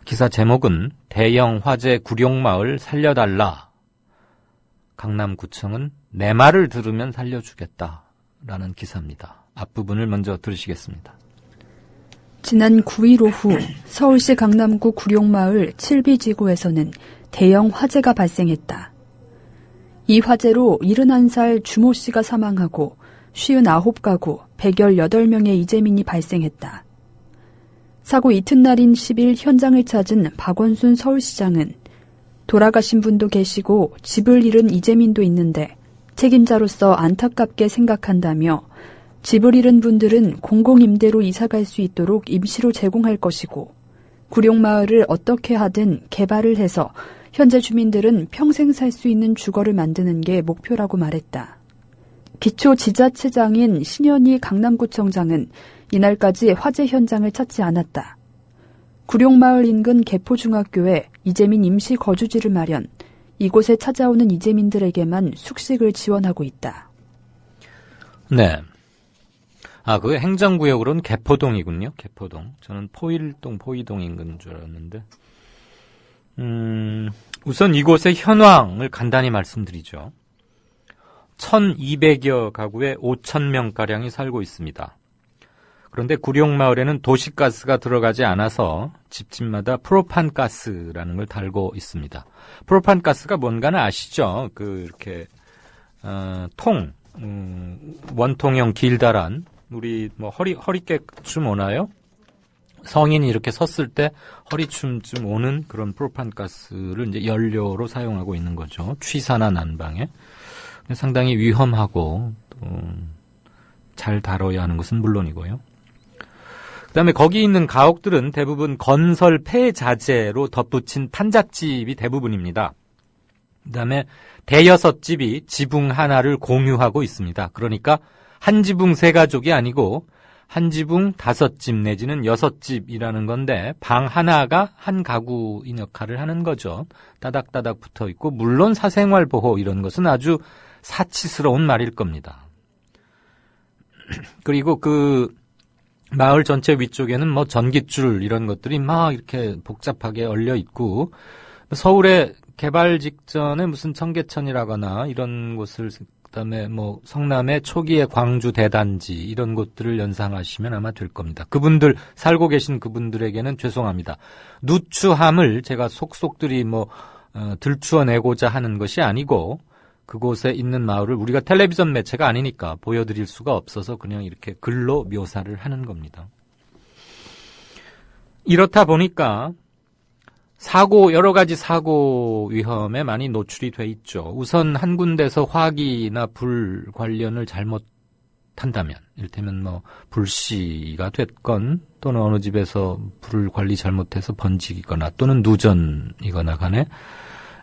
B: 기사 제목은 대형 화재 구룡마을 살려달라. 강남구청은 내 말을 들으면 살려주겠다라는 기사입니다. 앞부분을 먼저 들으시겠습니다.
K: 지난 9일 오후 서울시 강남구 구룡마을 7B지구에서는 대형 화재가 발생했다. 이 화재로 71살 주모 씨가 사망하고 59가구 118명의 이재민이 발생했다. 사고 이튿날인 10일 현장을 찾은 박원순 서울시장은 돌아가신 분도 계시고 집을 잃은 이재민도 있는데 책임자로서 안타깝게 생각한다며 집을 잃은 분들은 공공임대로 이사갈 수 있도록 임시로 제공할 것이고 구룡마을을 어떻게 하든 개발을 해서 현재 주민들은 평생 살 수 있는 주거를 만드는 게 목표라고 말했다. 기초지자체장인 신현희 강남구청장은 이날까지 화재 현장을 찾지 않았다. 구룡마을 인근 개포중학교에 이재민 임시 거주지를 마련, 이곳에 찾아오는 이재민들에게만 숙식을 지원하고 있다.
B: 네. 그 행정구역으로는 개포동이군요. 개포동. 저는 포이동 인근 줄 알았는데. 우선 이곳의 현황을 간단히 말씀드리죠. 1200여 가구에 5,000명가량이 살고 있습니다. 그런데 구룡마을에는 도시가스가 들어가지 않아서 집집마다 프로판가스라는 걸 달고 있습니다. 프로판가스가 뭔가는 아시죠? 이렇게, 원통형 길다란, 우리 허리깨쯤 오나요? 성인이 이렇게 섰을 때 허리춤쯤 오는 그런 프로판가스를 이제 연료로 사용하고 있는 거죠. 취사나 난방에. 상당히 위험하고, 잘 다뤄야 하는 것은 물론이고요. 그 다음에 거기 있는 가옥들은 대부분 건설 폐자재로 덧붙인 판잣집이 대부분입니다. 그 다음에 대여섯 집이 지붕 하나를 공유하고 있습니다. 그러니까 한 지붕 세 가족이 아니고 한 지붕 5집 내지는 6집이라는 건데 방 하나가 한 가구인 역할을 하는 거죠. 따닥따닥 붙어 있고 물론 사생활 보호 이런 것은 아주 사치스러운 말일 겁니다. 그리고 마을 전체 위쪽에는 전깃줄 이런 것들이 막 이렇게 복잡하게 얼려 있고 서울의 개발 직전에 무슨 청계천이라거나 이런 곳을 그다음에 성남의 초기의 광주 대단지 이런 곳들을 연상하시면 아마 될 겁니다. 그분들 살고 계신 그분들에게는 죄송합니다. 누추함을 제가 속속들이 들추어내고자 하는 것이 아니고 그곳에 있는 마을을 우리가 텔레비전 매체가 아니니까 보여드릴 수가 없어서 그냥 이렇게 글로 묘사를 하는 겁니다. 이렇다 보니까 여러 가지 사고 위험에 많이 노출이 돼 있죠. 우선 한 군데서 화기나 불 관련을 잘못한다면, 이를테면 불씨가 됐건 또는 어느 집에서 불 관리 잘못해서 번지거나 또는 누전이거나 간에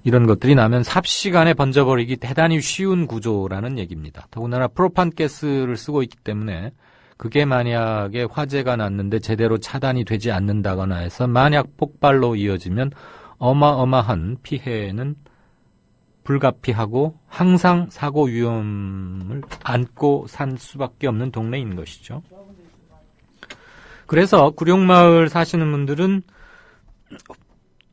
B: 이런 것들이 나면 삽시간에 번져버리기 대단히 쉬운 구조라는 얘기입니다. 더군다나 프로판가스를 쓰고 있기 때문에 그게 만약에 화재가 났는데 제대로 차단이 되지 않는다거나 해서 만약 폭발로 이어지면 어마어마한 피해는 불가피하고 항상 사고 위험을 안고 산 수밖에 없는 동네인 것이죠. 그래서 구룡마을 사시는 분들은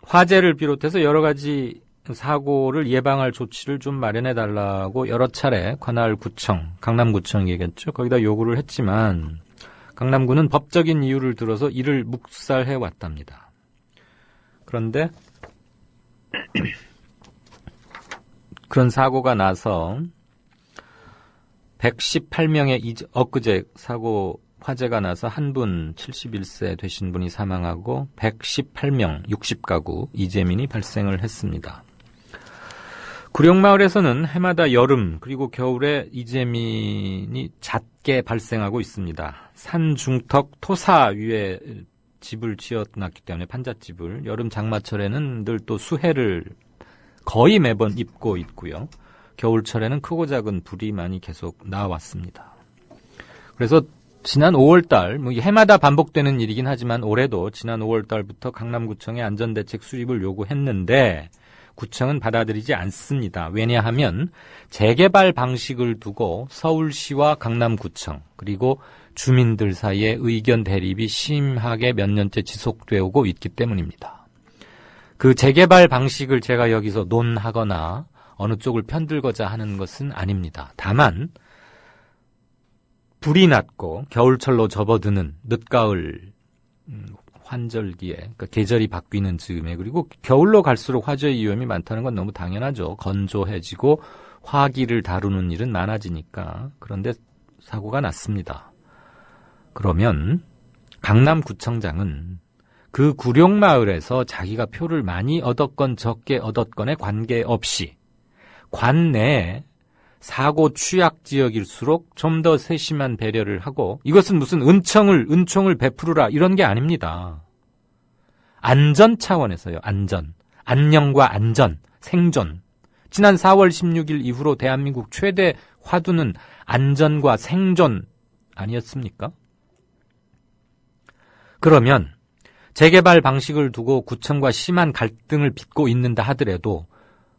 B: 화재를 비롯해서 여러 가지 사고를 예방할 조치를 좀 마련해달라고 여러 차례 관할구청, 강남구청이겠죠. 거기다 요구를 했지만 강남구는 법적인 이유를 들어서 이를 묵살해 왔답니다. 그런데 그런 사고가 나서 118명의 엊그제 화재가 나서 한 분 71세 되신 분이 사망하고 118명 60가구 이재민이 발생을 했습니다. 구룡마을에서는 해마다 여름 그리고 겨울에 이재민이 잦게 발생하고 있습니다. 산 중턱 토사 위에 집을 지어놨기 때문에 판잣집을 여름 장마철에는 늘 또 수해를 거의 매번 입고 있고요. 겨울철에는 크고 작은 불이 많이 계속 나왔습니다. 그래서 지난 5월달, 해마다 반복되는 일이긴 하지만 올해도 지난 5월달부터 강남구청에 안전대책 수립을 요구했는데 구청은 받아들이지 않습니다. 왜냐하면 재개발 방식을 두고 서울시와 강남구청 그리고 주민들 사이에 의견 대립이 심하게 몇 년째 지속되어 오고 있기 때문입니다. 그 재개발 방식을 제가 여기서 논하거나 어느 쪽을 편들고자 하는 것은 아닙니다. 다만 불이 났고 겨울철로 접어드는 늦가을 환절기에, 그러니까 계절이 바뀌는 즈음에, 그리고 겨울로 갈수록 화재의 위험이 많다는 건 너무 당연하죠. 건조해지고 화기를 다루는 일은 많아지니까. 그런데 사고가 났습니다. 그러면 강남구청장은 그 구룡마을에서 자기가 표를 많이 얻었건 적게 얻었건에 관계없이 관내에 사고 취약 지역일수록 좀 더 세심한 배려를 하고, 이것은 무슨 은총을 베푸르라 이런 게 아닙니다. 안전 차원에서요. 안녕과 안전, 생존. 지난 4월 16일 이후로 대한민국 최대 화두는 안전과 생존 아니었습니까? 그러면 재개발 방식을 두고 구청과 심한 갈등을 빚고 있는다 하더라도,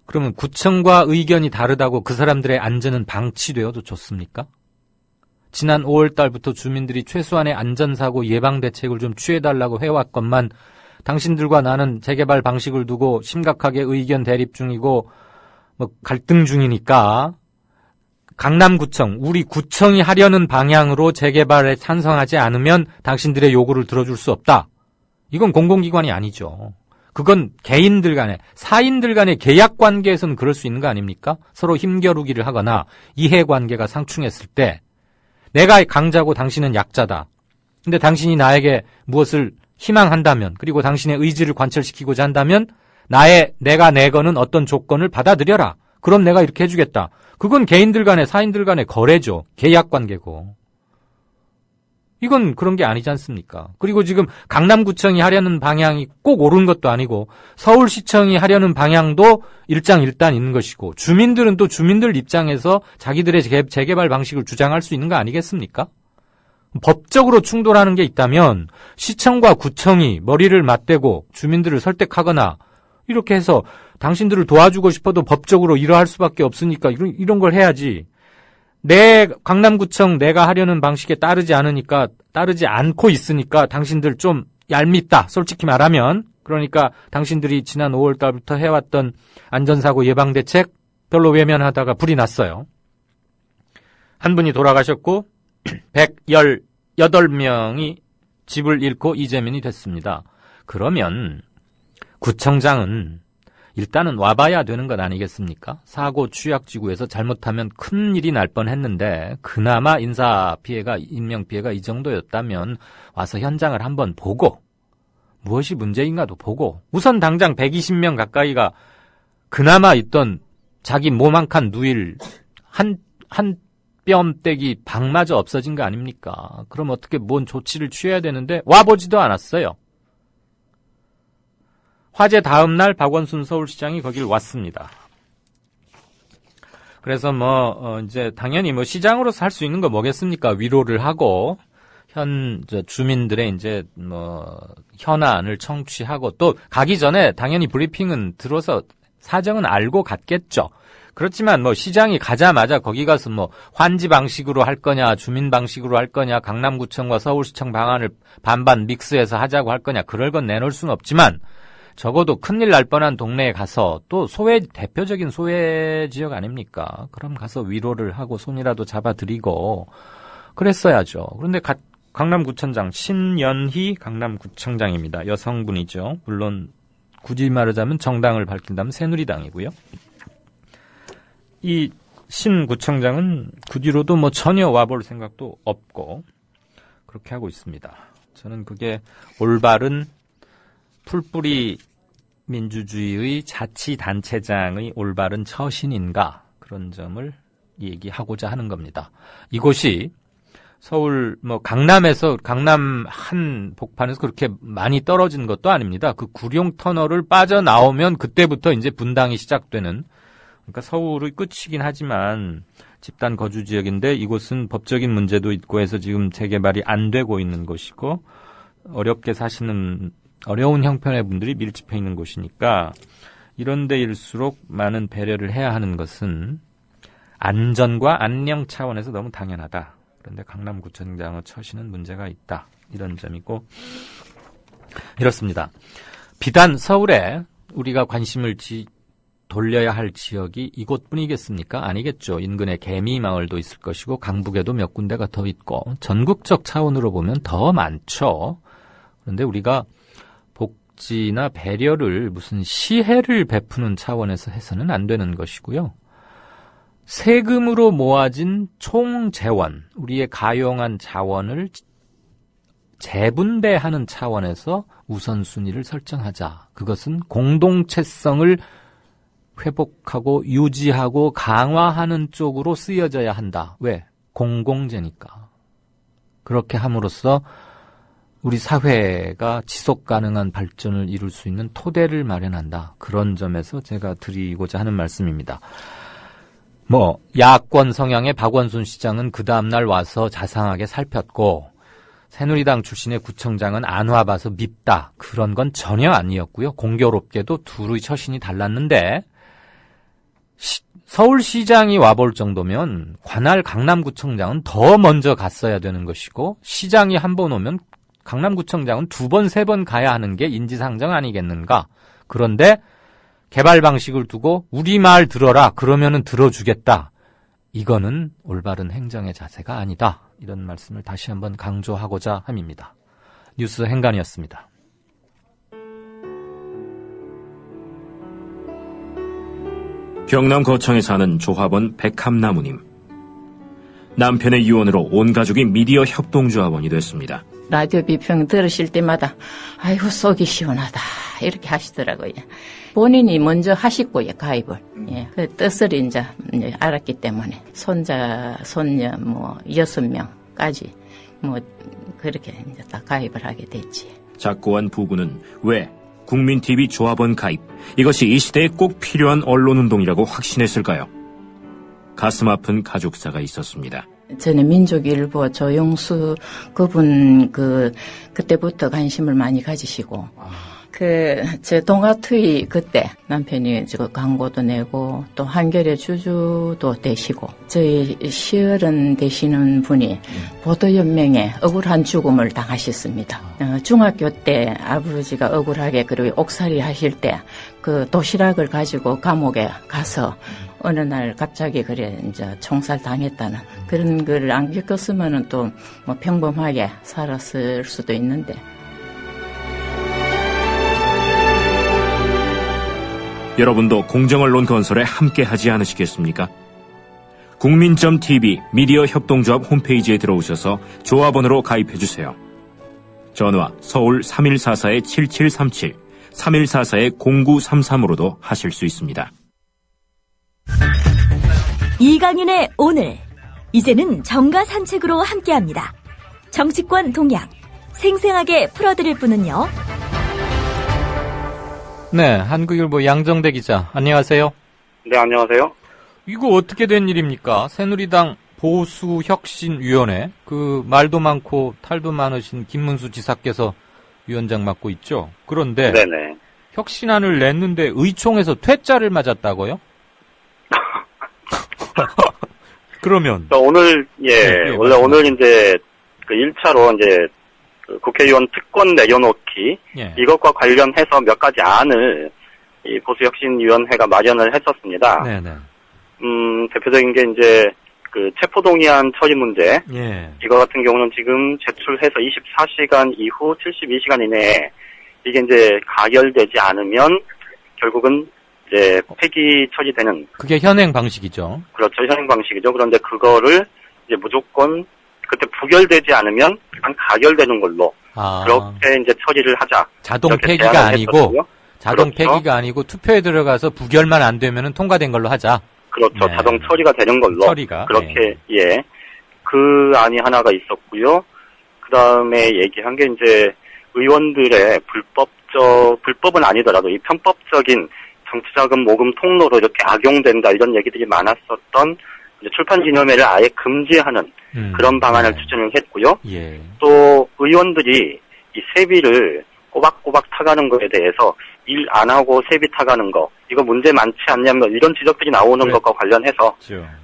B: 그러면 구청과 의견이 다르다고 그 사람들의 안전은 방치되어도 좋습니까? 지난 5월 달부터 주민들이 최소한의 안전사고 예방 대책을 좀 취해달라고 해왔건만 당신들과 나는 재개발 방식을 두고 심각하게 의견 대립 중이고 갈등 중이니까 강남구청, 우리 구청이 하려는 방향으로 재개발에 찬성하지 않으면 당신들의 요구를 들어줄 수 없다. 이건 공공기관이 아니죠. 그건 개인들 간에, 사인들 간의 계약 관계에서는 그럴 수 있는 거 아닙니까? 서로 힘겨루기를 하거나 이해관계가 상충했을 때 내가 강자고 당신은 약자다. 근데 당신이 나에게 무엇을 희망한다면, 그리고 당신의 의지를 관철시키고자 한다면 내가 내거는 어떤 조건을 받아들여라. 그럼 내가 이렇게 해주겠다. 그건 개인들 간의, 사인들 간의 거래죠. 계약 관계고. 이건 그런 게 아니지 않습니까? 그리고 지금 강남구청이 하려는 방향이 꼭 옳은 것도 아니고 서울시청이 하려는 방향도 일장일단 있는 것이고, 주민들은 또 주민들 입장에서 자기들의 재개발 방식을 주장할 수 있는 거 아니겠습니까? 법적으로 충돌하는 게 있다면 시청과 구청이 머리를 맞대고 주민들을 설득하거나 이렇게 해서 당신들을 도와주고 싶어도 법적으로 이러할 수밖에 없으니까 이런 걸 해야지. 강남구청 내가 하려는 방식에 따르지 않고 있으니까 당신들 좀 얄밉다. 솔직히 말하면. 그러니까 당신들이 지난 5월 달부터 해왔던 안전사고 예방대책 별로 외면하다가 불이 났어요. 한 분이 돌아가셨고 118명이 집을 잃고 이재민이 됐습니다. 그러면 구청장은 일단은 와봐야 되는 것 아니겠습니까? 사고 취약지구에서 잘못하면 큰일이 날 뻔했는데 그나마 인명피해가 이 정도였다면 와서 현장을 한번 보고 무엇이 문제인가도 보고, 우선 당장 120명 가까이가 그나마 있던 자기 몸 한 칸 누일 한 뼘떼기 방마저 없어진 거 아닙니까? 그럼 어떻게 뭔 조치를 취해야 되는데 와보지도 않았어요. 화재 다음 날 박원순 서울시장이 거길 왔습니다. 그래서 이제 당연히 시장으로서 할 수 있는 거 뭐겠습니까? 위로를 하고 주민들의 이제 현안을 청취하고, 또 가기 전에 당연히 브리핑은 들어서 사정은 알고 갔겠죠. 그렇지만 시장이 가자마자 거기 가서 환지 방식으로 할 거냐, 주민 방식으로 할 거냐, 강남구청과 서울시청 방안을 반반 믹스해서 하자고 할 거냐, 그럴 건 내놓을 수는 없지만 적어도 큰일 날 뻔한 동네에 가서, 또 대표적인 소외 지역 아닙니까? 그럼 가서 위로를 하고 손이라도 잡아드리고 그랬어야죠. 그런데 강남구청장 신연희 강남구청장입니다. 여성분이죠. 물론 굳이 말하자면 정당을 밝힌다면 새누리당이고요. 이 신 구청장은 그 뒤로도 전혀 와볼 생각도 없고 그렇게 하고 있습니다. 저는 그게 올바른 풀뿌리 민주주의의 자치단체장의 올바른 처신인가, 그런 점을 얘기하고자 하는 겁니다. 이곳이 서울 강남에서, 강남 한 복판에서 그렇게 많이 떨어진 것도 아닙니다. 그 구룡터널을 빠져나오면 그때부터 이제 분당이 시작되는, 그러니까 서울의 끝이긴 하지만 집단 거주 지역인데 이곳은 법적인 문제도 있고 해서 지금 재개발이 안 되고 있는 곳이고 어렵게 사시는 어려운 형편의 분들이 밀집해 있는 곳이니까 이런 데일수록 많은 배려를 해야 하는 것은 안전과 안녕 차원에서 너무 당연하다. 그런데 강남구청장의 처신은 문제가 있다. 이런 점이고, 이렇습니다. 비단 서울에 우리가 관심을 돌려야 할 지역이 이곳뿐이겠습니까? 아니겠죠. 인근에 개미마을도 있을 것이고 강북에도 몇 군데가 더 있고 전국적 차원으로 보면 더 많죠. 그런데 우리가 복지나 배려를 무슨 시혜를 베푸는 차원에서 해서는 안 되는 것이고요. 세금으로 모아진 총 재원, 우리의 가용한 자원을 재분배하는 차원에서 우선순위를 설정하자. 그것은 공동체성을 회복하고 유지하고 강화하는 쪽으로 쓰여져야 한다. 왜? 공공재니까. 그렇게 함으로써 우리 사회가 지속 가능한 발전을 이룰 수 있는 토대를 마련한다. 그런 점에서 제가 드리고자 하는 말씀입니다. 야권 성향의 박원순 시장은 그 다음날 와서 자상하게 살폈고, 새누리당 출신의 구청장은 안 와봐서 밉다. 그런 건 전혀 아니었고요. 공교롭게도 둘의 처신이 달랐는데, 서울시장이 와볼 정도면 관할 강남구청장은 더 먼저 갔어야 되는 것이고, 시장이 한 번 오면 강남구청장은 2번, 3번 가야 하는 게 인지상정 아니겠는가. 그런데 개발 방식을 두고 우리 말 들어라. 그러면은 들어주겠다. 이거는 올바른 행정의 자세가 아니다. 이런 말씀을 다시 한번 강조하고자 함입니다. 뉴스 행간이었습니다.
F: 경남 거창에 사는 조합원 백함나무님. 남편의 유언으로 온 가족이 미디어 협동조합원이 됐습니다.
L: 라디오 비평 들으실 때마다 아이고 속이 시원하다 이렇게 하시더라고요. 본인이 먼저 하시고요, 가입을. 예, 그 뜻을 이제 알았기 때문에 손자, 손녀 6명까지 그렇게 이제 다 가입을 하게 됐지.
F: 작고한 부부는 왜 국민TV 조합원 가입, 이것이 이 시대에 꼭 필요한 언론운동이라고 확신했을까요? 가슴 아픈 가족사가 있었습니다.
L: 저는 민족일보 조영수 그분 그때부터 관심을 많이 가지시고 제 동아투이 그때 남편이 광고도 내고 또 한겨레 주주도 되시고 저희 시어른 되시는 분이 보도연맹에 억울한 죽음을 당하셨습니다. 중학교 때 아버지가 억울하게 그리고 옥살이 하실 때 그 도시락을 가지고 감옥에 가서 어느 날 갑자기 이제 총살 당했다는 그런 걸 안 겪었으면은 또 평범하게 살았을 수도 있는데.
F: 여러분도 공정언론 건설에 함께하지 않으시겠습니까? 국민.tv 미디어 협동조합 홈페이지에 들어오셔서 조합원으로 가입해주세요. 전화 서울 3144-7737, 3144-0933으로도 하실 수 있습니다.
E: 이강윤의 오늘, 이제는 정가 산책으로 함께합니다. 정치권 동향, 생생하게 풀어드릴 분은요.
B: 네, 한국일보 양정대 기자, 안녕하세요.
M: 네, 안녕하세요.
B: 이거 어떻게 된 일입니까? 새누리당 보수혁신위원회, 말도 많고 탈도 많으신 김문수 지사께서 위원장 맡고 있죠. 그런데
M: 네네.
B: 혁신안을 냈는데 의총에서 퇴짜를 맞았다고요? 그러면
M: 오늘 원래 오늘 이제 1차로 이제 국회의원 특권 내려놓기 이것과 관련해서 몇 가지 안을 이 보수혁신위원회가 마련을 했었습니다.
B: 네네.
M: 대표적인 게 이제 체포동의안 처리 문제. 이거 같은 경우는 지금 제출해서 24시간 이후 72시간 이내에 이게 이제 가결되지 않으면 결국은 이제 폐기 처리되는.
B: 그게 현행 방식이죠.
M: 그렇죠. 현행 방식이죠. 그런데 그거를 이제 무조건 그때 부결되지 않으면 그냥 가결되는 걸로 그렇게 이제 처리를 하자.
B: 자동 폐기가 아니고
M: 했었고요.
B: 자동
M: 그렇죠.
B: 폐기가 아니고 투표에 들어가서 부결만 안 되면은 통과된 걸로 하자.
M: 그렇죠.
B: 네.
M: 자동 처리가 되는 걸로.
B: 처리가.
M: 그렇게 그 안이 하나가 있었고요. 그 다음에 얘기한 게 이제 의원들의 불법은 아니더라도 이 편법적인 정치자금 모금 통로로 이렇게 악용된다 이런 얘기들이 많았었던 이제 출판기념회를 아예 금지하는 그런 방안을 추진을 했고요. 또 의원들이 이 세비를 꼬박꼬박 타가는 거에 대해서 일 안 하고 세비 타가는 거 이거 문제 많지 않냐면 이런 지적들이 나오는 것과 관련해서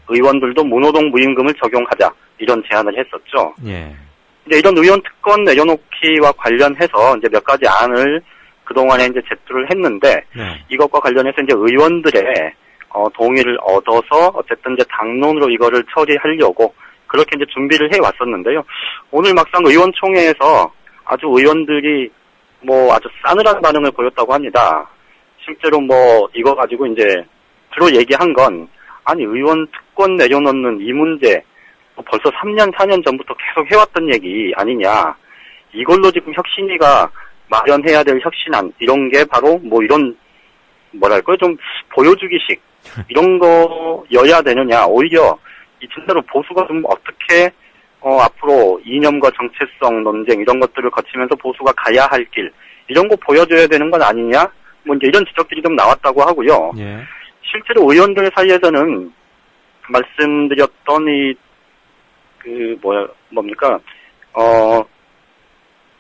M: 의원들도 무노동 무임금을 적용하자 이런 제안을 했었죠. 근데 이런 의원 특권 내려놓기와 관련해서 이제 몇 가지 안을 그동안에 이제 제출을 했는데
F: 네.
M: 이것과 관련해서 이제 의원들의 동의를 얻어서 어쨌든 이제 당론으로 이거를 처리하려고 그렇게 이제 준비를 해 왔었는데요. 오늘 막상 의원총회에서 아주 의원들이 뭐 아주 싸늘한 반응을 보였다고 합니다. 실제로 뭐 이거 가지고 이제 주로 얘기한 건 아니 의원 특권 내려놓는 이 문제 벌써 3년 4년 전부터 계속 해왔던 얘기 아니냐. 이걸로 지금 혁신위가 마련해야 될 혁신안 이런 게 바로 뭐 이런 뭐랄까요 좀 보여주기식 이런 거여야 되느냐. 오히려 이 진짜로 보수가 좀 어떻게 앞으로 이념과 정체성 논쟁 이런 것들을 거치면서 보수가 가야 할 길 이런 거 보여줘야 되는 건 아니냐. 뭐 이제 이런 지적들이 좀 나왔다고 하고요.
F: 예.
M: 실제로 의원들 사이에서는 말씀드렸던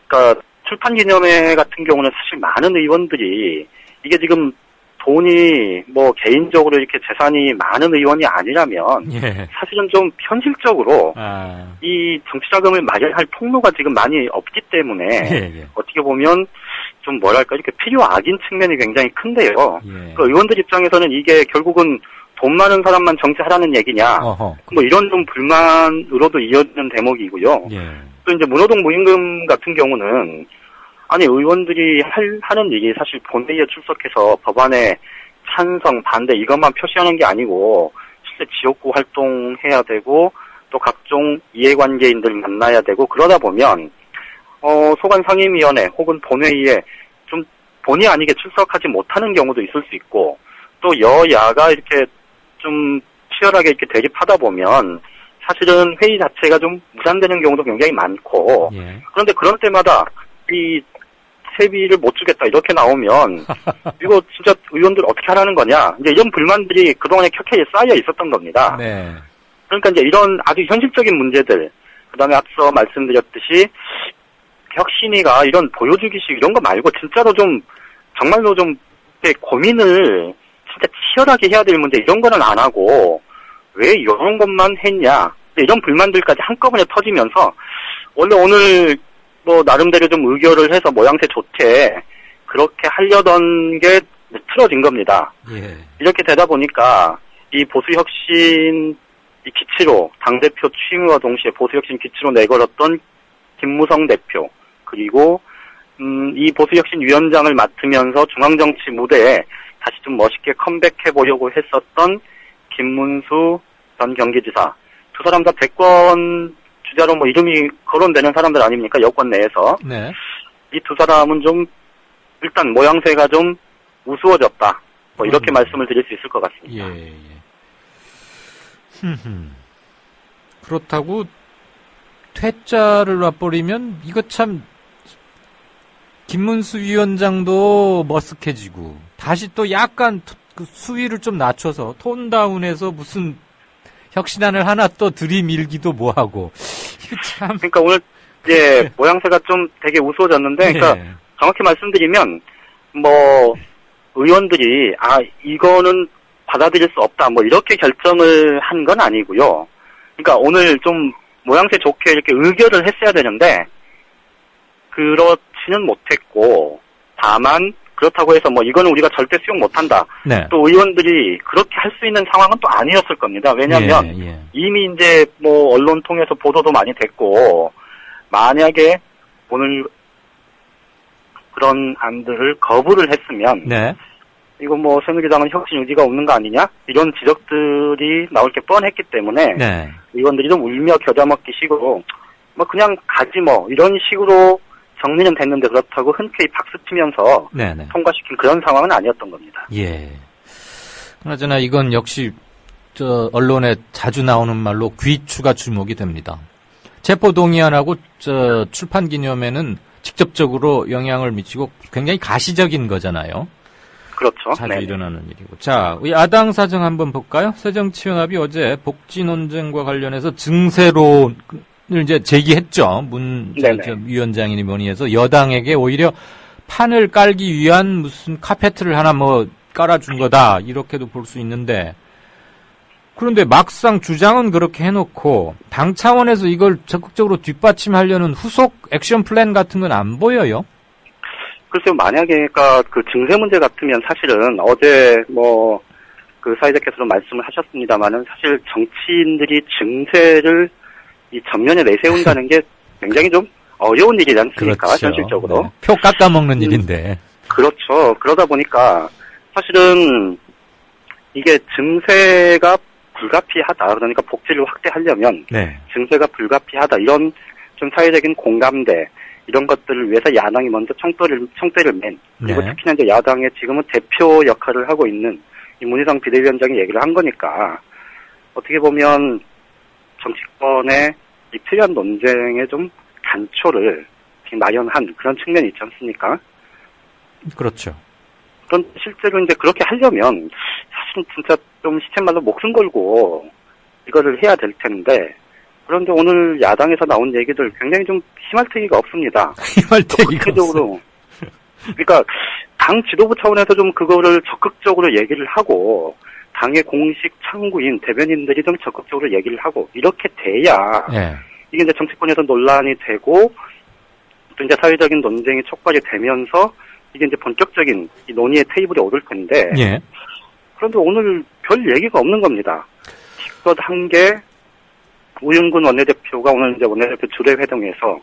M: 그러니까 출판기념회 같은 경우는 사실 많은 의원들이 이게 지금 돈이 뭐 개인적으로 이렇게 재산이 많은 의원이 아니라면
F: 예.
M: 사실은 좀 현실적으로 이 정치자금을 마련할 통로가 지금 많이 없기 때문에
F: 예.
M: 어떻게 보면 좀 뭐랄까 이렇게 필요 악인 측면이 굉장히 큰데요.
F: 예.
M: 그 의원들 입장에서는 이게 결국은 돈 많은 사람만 정치하라는 얘기냐. 뭐 이런 좀 불만으로도 이어지는 대목이고요.
F: 예.
M: 또 이제 문호동 무임금 같은 경우는 아니 의원들이 하는 일이 사실 본회의에 출석해서 법안에 찬성, 반대 이것만 표시하는 게 아니고 실제 지역구 활동해야 되고 또 각종 이해관계인들 만나야 되고 그러다 보면 소관 상임위원회 혹은 본회의에 좀 본의 아니게 출석하지 못하는 경우도 있을 수 있고 또 여야가 이렇게 좀 치열하게 이렇게 대립하다 보면 사실은 회의 자체가 좀 무산되는 경우도 굉장히 많고 그런데 그런 때마다 이 세비를 못 주겠다 이렇게 나오면 이거 진짜 의원들 어떻게 하라는 거냐 이제 이런 불만들이 그동안에 켜켜이 쌓여 있었던 겁니다.
F: 네.
M: 그러니까 이제 이런 아주 현실적인 문제들 그다음에 앞서 말씀드렸듯이 혁신위가 이런 보여주기식 이런 거 말고 진짜로 좀 정말로 좀 고민을 진짜 치열하게 해야 될 문제 이런 거는 안 하고 왜 이런 것만 했냐 이런 불만들까지 한꺼번에 터지면서 원래 오늘 뭐 나름대로 좀 의결을 해서 모양새 좋게 그렇게 하려던 게 틀어진 겁니다.
F: 예.
M: 이렇게 되다 보니까 이 보수혁신 이 기치로 당대표 취임과 동시에 보수혁신 기치로 내걸었던 김무성 대표 그리고 이 보수혁신위원장을 맡으면서 중앙정치 무대에 다시 좀 멋있게 컴백해 보려고 했었던 김문수 전 경기지사 두 사람 다 대권 주자로 뭐 이름이 거론되는 사람들 아닙니까 여권 내에서
F: 네.
M: 이 두 사람은 좀 일단 모양새가 좀 우스워졌다 뭐 이렇게 말씀을 드릴 수 있을 것 같습니다.
F: 예. 그렇다고 퇴짜를 놔버리면 이거 참 김문수 위원장도 머쓱해지고 다시 또 약간 그 수위를 좀 낮춰서 톤다운해서 무슨 혁신안을 하나 또 들이밀기도 뭐하고 이거 참
M: 그러니까 오늘 이제 모양새가 좀 되게 우스워졌는데 그러니까 정확히 말씀드리면 뭐 의원들이 이거는 받아들일 수 없다 뭐 이렇게 결정을 한 건 아니고요. 그러니까 오늘 좀 모양새 좋게 이렇게 의결을 했어야 되는데 그렇지는 못했고 다만 그렇다고 해서 뭐 이거는 우리가 절대 수용 못한다.
F: 네.
M: 또 의원들이 그렇게 할 수 있는 상황은 또 아니었을 겁니다. 왜냐하면 이미 이제 뭐 언론 통해서 보도도 많이 됐고 만약에 오늘 그런 안들을 거부를 했으면 이거 뭐 새누리당은 혁신 의지가 없는 거 아니냐 이런 지적들이 나올 게 뻔했기 때문에 의원들이 좀 울며 겨자 먹기 식으로 뭐 그냥 가지 뭐 이런 식으로 정리는 됐는데 그렇다고 흔쾌히 박수 치면서 통과시킨 그런 상황은 아니었던 겁니다.
B: 예. 그나저나 이건 역시 언론에 자주 나오는 말로 귀추가 주목이 됩니다. 체포동의안하고 출판기념회는 직접적으로 영향을 미치고 굉장히 가시적인 거잖아요.
M: 그렇죠.
B: 자주 일어나는 일이고. 자, 우리 야당 사정 한번 볼까요? 새정치연합이 어제 복지 논쟁과 관련해서 증세론을 이제 제기했죠. 문 위원장이니 뭐니 해서 여당에게 오히려 판을 깔기 위한 무슨 카페트를 하나 뭐 깔아준 거다. 이렇게도 볼 수 있는데 그런데 막상 주장은 그렇게 해놓고 당 차원에서 이걸 적극적으로 뒷받침하려는 후속 액션 플랜 같은 건 안 보여요?
M: 글쎄요, 만약에, 그러니까 그 증세 문제 같으면 사실은 어제 뭐, 그 사회자께서도 말씀을 하셨습니다만은 사실 정치인들이 증세를 이 전면에 내세운다는 게 굉장히 좀 어려운 일이지 않습니까?
B: 그렇죠.
M: 현실적으로.
B: 네. 표 깎아먹는 일인데.
M: 그렇죠. 그러다 보니까 사실은 이게 증세가 불가피하다. 그러니까 복지를 확대하려면
F: 네.
M: 증세가 불가피하다. 이런 좀 사회적인 공감대 이런 것들을 위해서 야당이 먼저 총대를 맨. 그리고
B: 네.
M: 특히나 이제 야당의 지금은 대표 역할을 하고 있는 이 문희상 비대위원장이 얘기를 한 거니까 어떻게 보면 정치권의 이 필요한 논쟁의 좀 단초를 마련한 그런 측면이 있지 않습니까?
B: 그렇죠.
M: 그런 실제로 이제 그렇게 하려면 사실은 진짜 좀 시쳇말로 목숨 걸고 이거를 해야 될 텐데 그런데 오늘 야당에서 나온 얘기들 굉장히 좀 희말태기가 없습니다.
B: 희말태기가 없어요.
M: 그러니까 당 지도부 차원에서 좀 그거를 적극적으로 얘기를 하고 당의 공식 창구인 대변인들이 좀 적극적으로 얘기를 하고 이렇게 돼야
B: 네.
M: 이게 이제 정치권에서 논란이 되고 또 이제 사회적인 논쟁이 촉발이 되면서 이게 이제 본격적인 이 논의의 테이블에 오를 텐데
B: 예.
M: 그런데 오늘 별 얘기가 없는 겁니다. 기껏 한 게 우윤근 원내대표가 오늘 이제 원내대표 주례 회동에서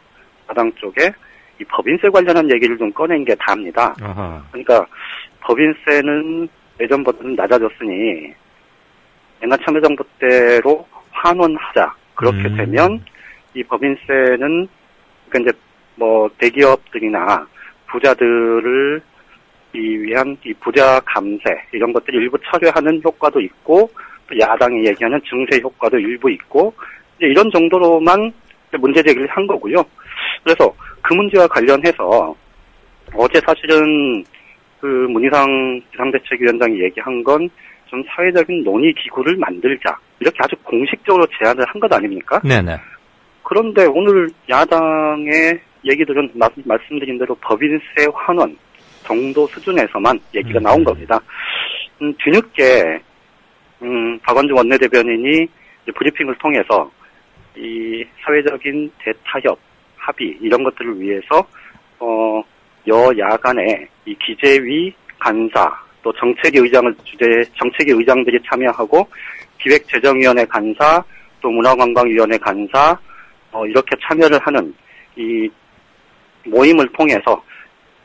M: 야당 쪽에 이 법인세 관련한 얘기를 좀 꺼낸 게 다입니다.
F: 아하.
M: 그러니까 법인세는 예전보다는 낮아졌으니 옛날 참여정부 때로 환원하자. 그렇게 되면 이 법인세는 그러니까 이제 뭐 대기업들이나 부자들을 위한 이 부자 감세 이런 것들이 일부 처리하는 효과도 있고 또 야당이 얘기하는 증세 효과도 일부 있고 이제 이런 정도로만 문제 제기를 한 거고요. 그래서 그 문제와 관련해서 어제 사실은 그 문희상 비상대책위원장이 얘기한 건 좀 사회적인 논의 기구를 만들자 이렇게 아주 공식적으로 제안을 한 것 아닙니까?
B: 네네.
M: 그런데 오늘 야당의 얘기들은 말씀드린 대로 법인세 환원 정도 수준에서만 얘기가 나온 겁니다. 뒤늦게 박원주 원내대변인이 브리핑을 통해서 이 사회적인 대타협 합의 이런 것들을 위해서 여야 간에 이 기재위 간사 또 정책위 의장들이 참여하고 기획재정위원회 간사 또 문화관광위원회 간사 이렇게 참여를 하는 이 모임을 통해서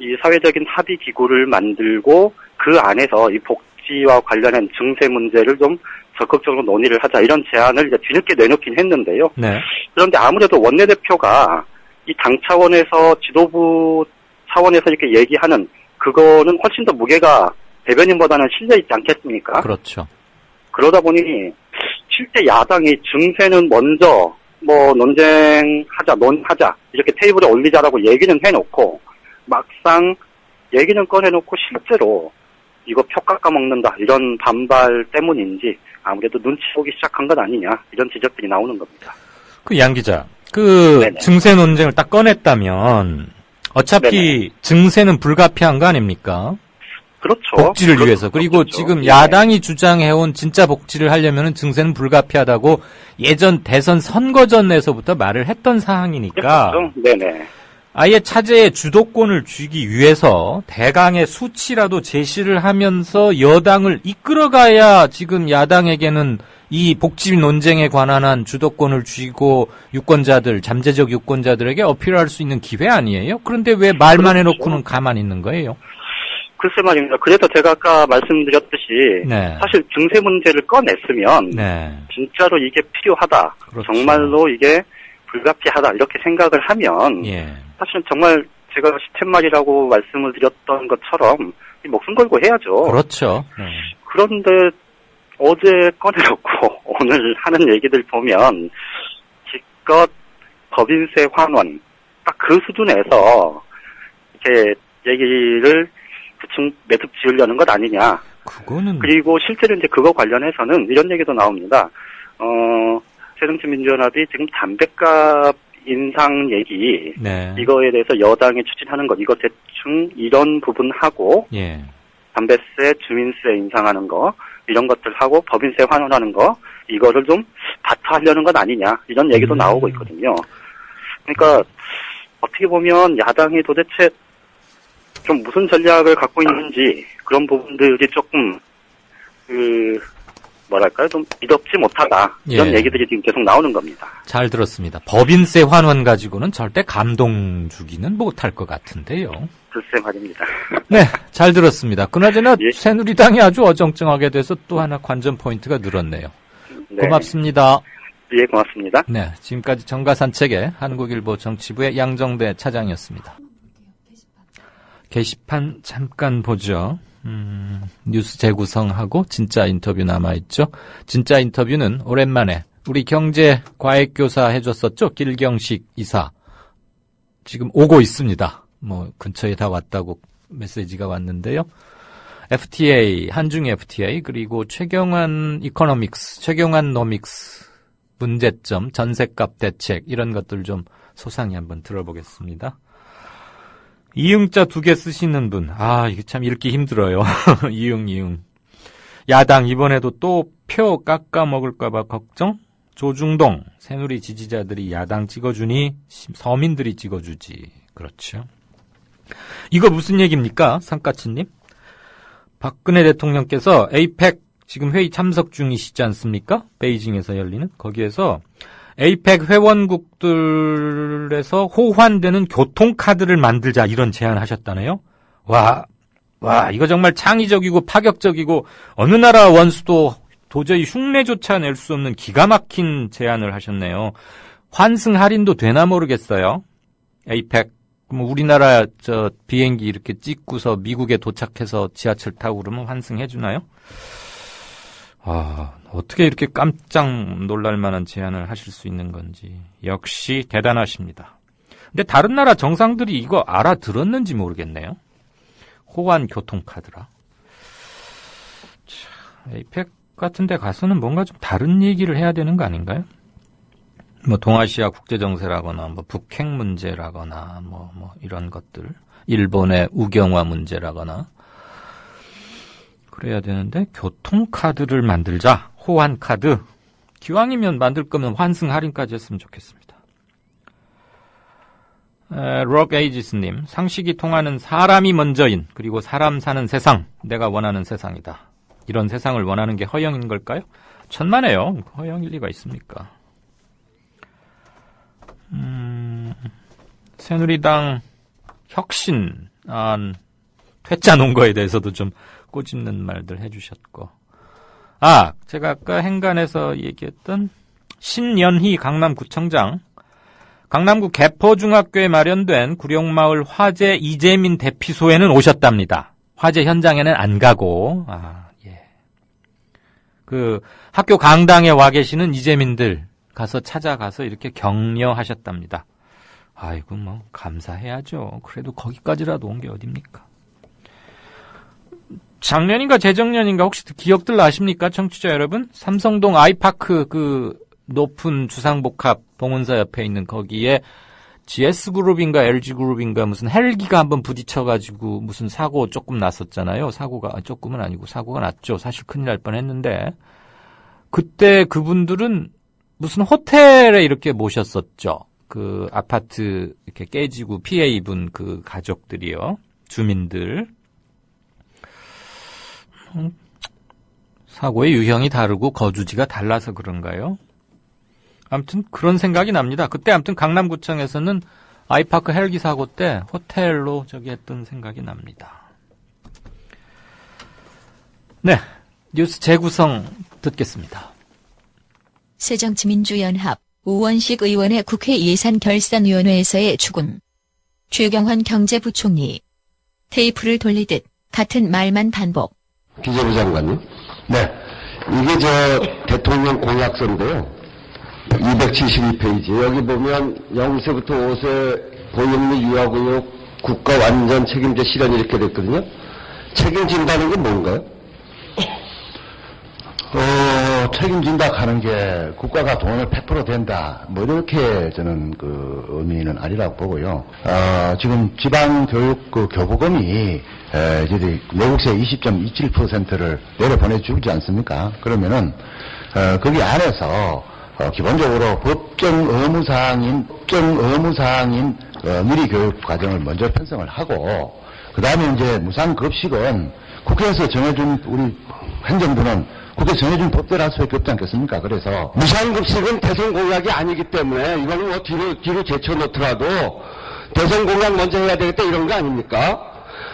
M: 이 사회적인 합의 기구를 만들고 그 안에서 이 복지와 관련한 증세 문제를 좀 적극적으로 논의를 하자 이런 제안을 이제 뒤늦게 내놓긴 했는데요.
B: 네.
M: 그런데 아무래도 원내대표가 이 당 차원에서 지도부 차원에서 이렇게 얘기하는 그거는 훨씬 더 무게가 대변인보다는 실려 있지 않겠습니까?
B: 그렇죠.
M: 그러다 보니 실제 야당이 증세는 먼저 뭐 논하자 이렇게 테이블에 올리자라고 얘기는 해놓고 막상 얘기는 꺼내놓고 실제로 이거 표 깎아먹는다 이런 반발 때문인지 아무래도 눈치 보기 시작한 것 아니냐 이런 지적들이 나오는 겁니다.
B: 그 양 기자, 그
M: 네네.
B: 증세 논쟁을 딱 꺼냈다면 어차피
M: 네네.
B: 증세는 불가피한 거 아닙니까?
M: 그렇죠.
B: 복지를 위해서. 그리고
M: 그렇죠.
B: 지금
M: 네.
B: 야당이 주장해온 진짜 복지를 하려면은 증세는 불가피하다고 예전 대선 선거전에서부터 말을 했던 사항이니까.
M: 그렇죠. 네네.
B: 아예 차제의 주도권을 쥐기 위해서 대강의 수치라도 제시를 하면서 여당을 이끌어가야 지금 야당에게는 이 복지 논쟁에 관한 한 주도권을 쥐고 잠재적 유권자들에게 어필할 수 있는 기회 아니에요? 그런데 왜 말만 해놓고는 가만히 있는 거예요?
M: 글쎄 말입니다. 그래서 제가 아까 말씀드렸듯이
B: 네.
M: 사실 증세 문제를 꺼냈으면
B: 네.
M: 진짜로 이게 필요하다.
B: 그렇죠.
M: 정말로 이게 불가피하다. 이렇게 생각을 하면
B: 예.
M: 사실은 정말 제가 시쳇말이라고 말씀을 드렸던 것처럼 이 목숨 걸고 해야죠.
B: 그렇죠. 네.
M: 그런데 어제 꺼내놓고 오늘 하는 얘기들 보면 기껏 법인세 환원 딱 그 수준에서 이렇게 얘기를 대충 매듭 지으려는 것 아니냐.
B: 그거는
M: 그리고 실제로 이제 그거 관련해서는 이런 얘기도 나옵니다. 새정치민주연합이 지금 담뱃값 인상 얘기
B: 네.
M: 이거에 대해서 여당이 추진하는 것 이거 대충 이런 부분하고
B: 예.
M: 담배세, 주민세 인상하는 거 이런 것들 하고 법인세 환원하는 거 이거를 좀 바타하려는 것 아니냐 이런 얘기도 나오고 있거든요. 그러니까 어떻게 보면 야당이 도대체 좀 무슨 전략을 갖고 있는지 그런 부분들이 조금 뭐랄까요, 좀 믿업지 못하다 이런
B: 예.
M: 얘기들이 지금 계속 나오는 겁니다.
B: 잘 들었습니다. 법인세 환원 가지고는 절대 감동 주기는 못할 것 같은데요.
M: 글쎄 말입니다.
B: 네, 잘 들었습니다. 그나저나 새누리당이 아주 어정쩡하게 돼서 또 하나 관전 포인트가 늘었네요.
M: 네.
B: 고맙습니다.
M: 예, 고맙습니다.
B: 네, 지금까지 정가산책의 한국일보 정치부의 양정대 차장이었습니다. 게시판 잠깐 보죠. 뉴스 재구성하고 진짜 인터뷰 남아있죠. 진짜 인터뷰는 오랜만에 우리 경제 과외교사 해줬었죠. 길경식 이사. 지금 오고 있습니다. 뭐 근처에 다 왔다고 메시지가 왔는데요. FTA, 한중 FTA, 그리고 최경환 이코노믹스, 최경환 노믹스 문제점, 전셋값 대책 이런 것들 좀 소상히 한번 들어보겠습니다. 이응자 2개 쓰시는 분, 이게 참 읽기 힘들어요. 이응. 야당 이번에도 또 표 깎아 먹을까봐 걱정? 조중동, 새누리 지지자들이 야당 찍어주니 서민들이 찍어주지. 그렇죠. 이거 무슨 얘기입니까? 상까치님? 박근혜 대통령께서 에이펙 지금 회의 참석 중이시지 않습니까? 베이징에서 열리는 거기에서 에이펙 회원국들에서 호환되는 교통카드를 만들자 이런 제안을 하셨다네요. 와, 이거 정말 창의적이고 파격적이고 어느 나라 원수도 도저히 흉내조차 낼 수 없는 기가 막힌 제안을 하셨네요. 환승 할인도 되나 모르겠어요. 에이펙, 우리나라 비행기 이렇게 찍고서 미국에 도착해서 지하철 타고 그러면 환승해 주나요? 어떻게 이렇게 깜짝 놀랄 만한 제안을 하실 수 있는 건지 역시 대단하십니다. 근데 다른 나라 정상들이 이거 알아들었는지 모르겠네요. 호환 교통카드라. 에이펙 같은 데 가서는 뭔가 좀 다른 얘기를 해야 되는 거 아닌가요? 뭐 동아시아 국제정세라거나 뭐 북핵 문제라거나 뭐 이런 것들, 일본의 우경화 문제라거나 그래야 되는데 교통카드를 만들자. 호환카드. 기왕이면 만들 거면 환승 할인까지 했으면 좋겠습니다. 록 에이지스님, 상식이 통하는 사람이 먼저인, 그리고 사람 사는 세상, 내가 원하는 세상이다. 이런 세상을 원하는 게 허영인 걸까요? 천만에요. 허영일 리가 있습니까? 새누리당 혁신, 퇴짜 놓은 거에 대해서도 좀 꼬집는 말들 해주셨고. 제가 아까 행간에서 얘기했던 신연희 강남구청장, 강남구 개포중학교에 마련된 구룡마을 화재 이재민 대피소에는 오셨답니다. 화재 현장에는 안 가고, 그 학교 강당에 와 계시는 이재민들 찾아가서 이렇게 격려하셨답니다. 아이고, 감사해야죠. 그래도 거기까지라도 온 게 어딥니까? 작년인가 재작년인가 혹시 기억들 나십니까? 청취자 여러분? 삼성동 아이파크 그 높은 주상복합 봉은사 옆에 있는 거기에 GS그룹인가 LG그룹인가 무슨 헬기가 한번 부딪혀가지고 무슨 사고 조금 났었잖아요. 조금은 아니고 사고가 났죠. 사실 큰일 날 뻔했는데 그때 그분들은 무슨 호텔에 이렇게 모셨었죠. 그 아파트 이렇게 깨지고 피해 입은 그 가족들이요. 주민들. 사고의 유형이 다르고 거주지가 달라서 그런가요? 아무튼 그런 생각이 납니다. 그때 아무튼 강남구청에서는 아이파크 헬기 사고 때 호텔로 했던 생각이 납니다. 네, 뉴스 재구성 듣겠습니다.
N: 새정치민주연합 우원식 의원의 국회 예산결산위원회에서의 죽음. 최경환 경제부총리. 테이프를 돌리듯 같은 말만 반복.
O: 기재부 장관님. 네. 이게 대통령 공약서인데요. 272페이지. 여기 보면 0세부터 5세 고용료 유아교육 국가 완전 책임제 실현 이렇게 됐거든요. 책임진다는 게 뭔가요?
P: 책임진다 하는 게 국가가 돈을 100% 된다. 이렇게 저는 의미는 아니라고 보고요. 지금 지방교육 교부금이 내국세 20.27%를 내려보내주지 않습니까? 그러면은, 거기 안에서, 기본적으로 법정 의무사항인 미리 교육 과정을 먼저 편성을 하고, 그다음에 이제 무상급식은 국회에서 정해준 우리 행정부는 국회 정해준 법대로 할 수밖에 없지 않겠습니까? 그래서
O: 무상급식은 대선 공약이 아니기 때문에 이거는 뭐 뒤로 제쳐놓더라도 대선 공약 먼저 해야 되겠다 이런 거 아닙니까?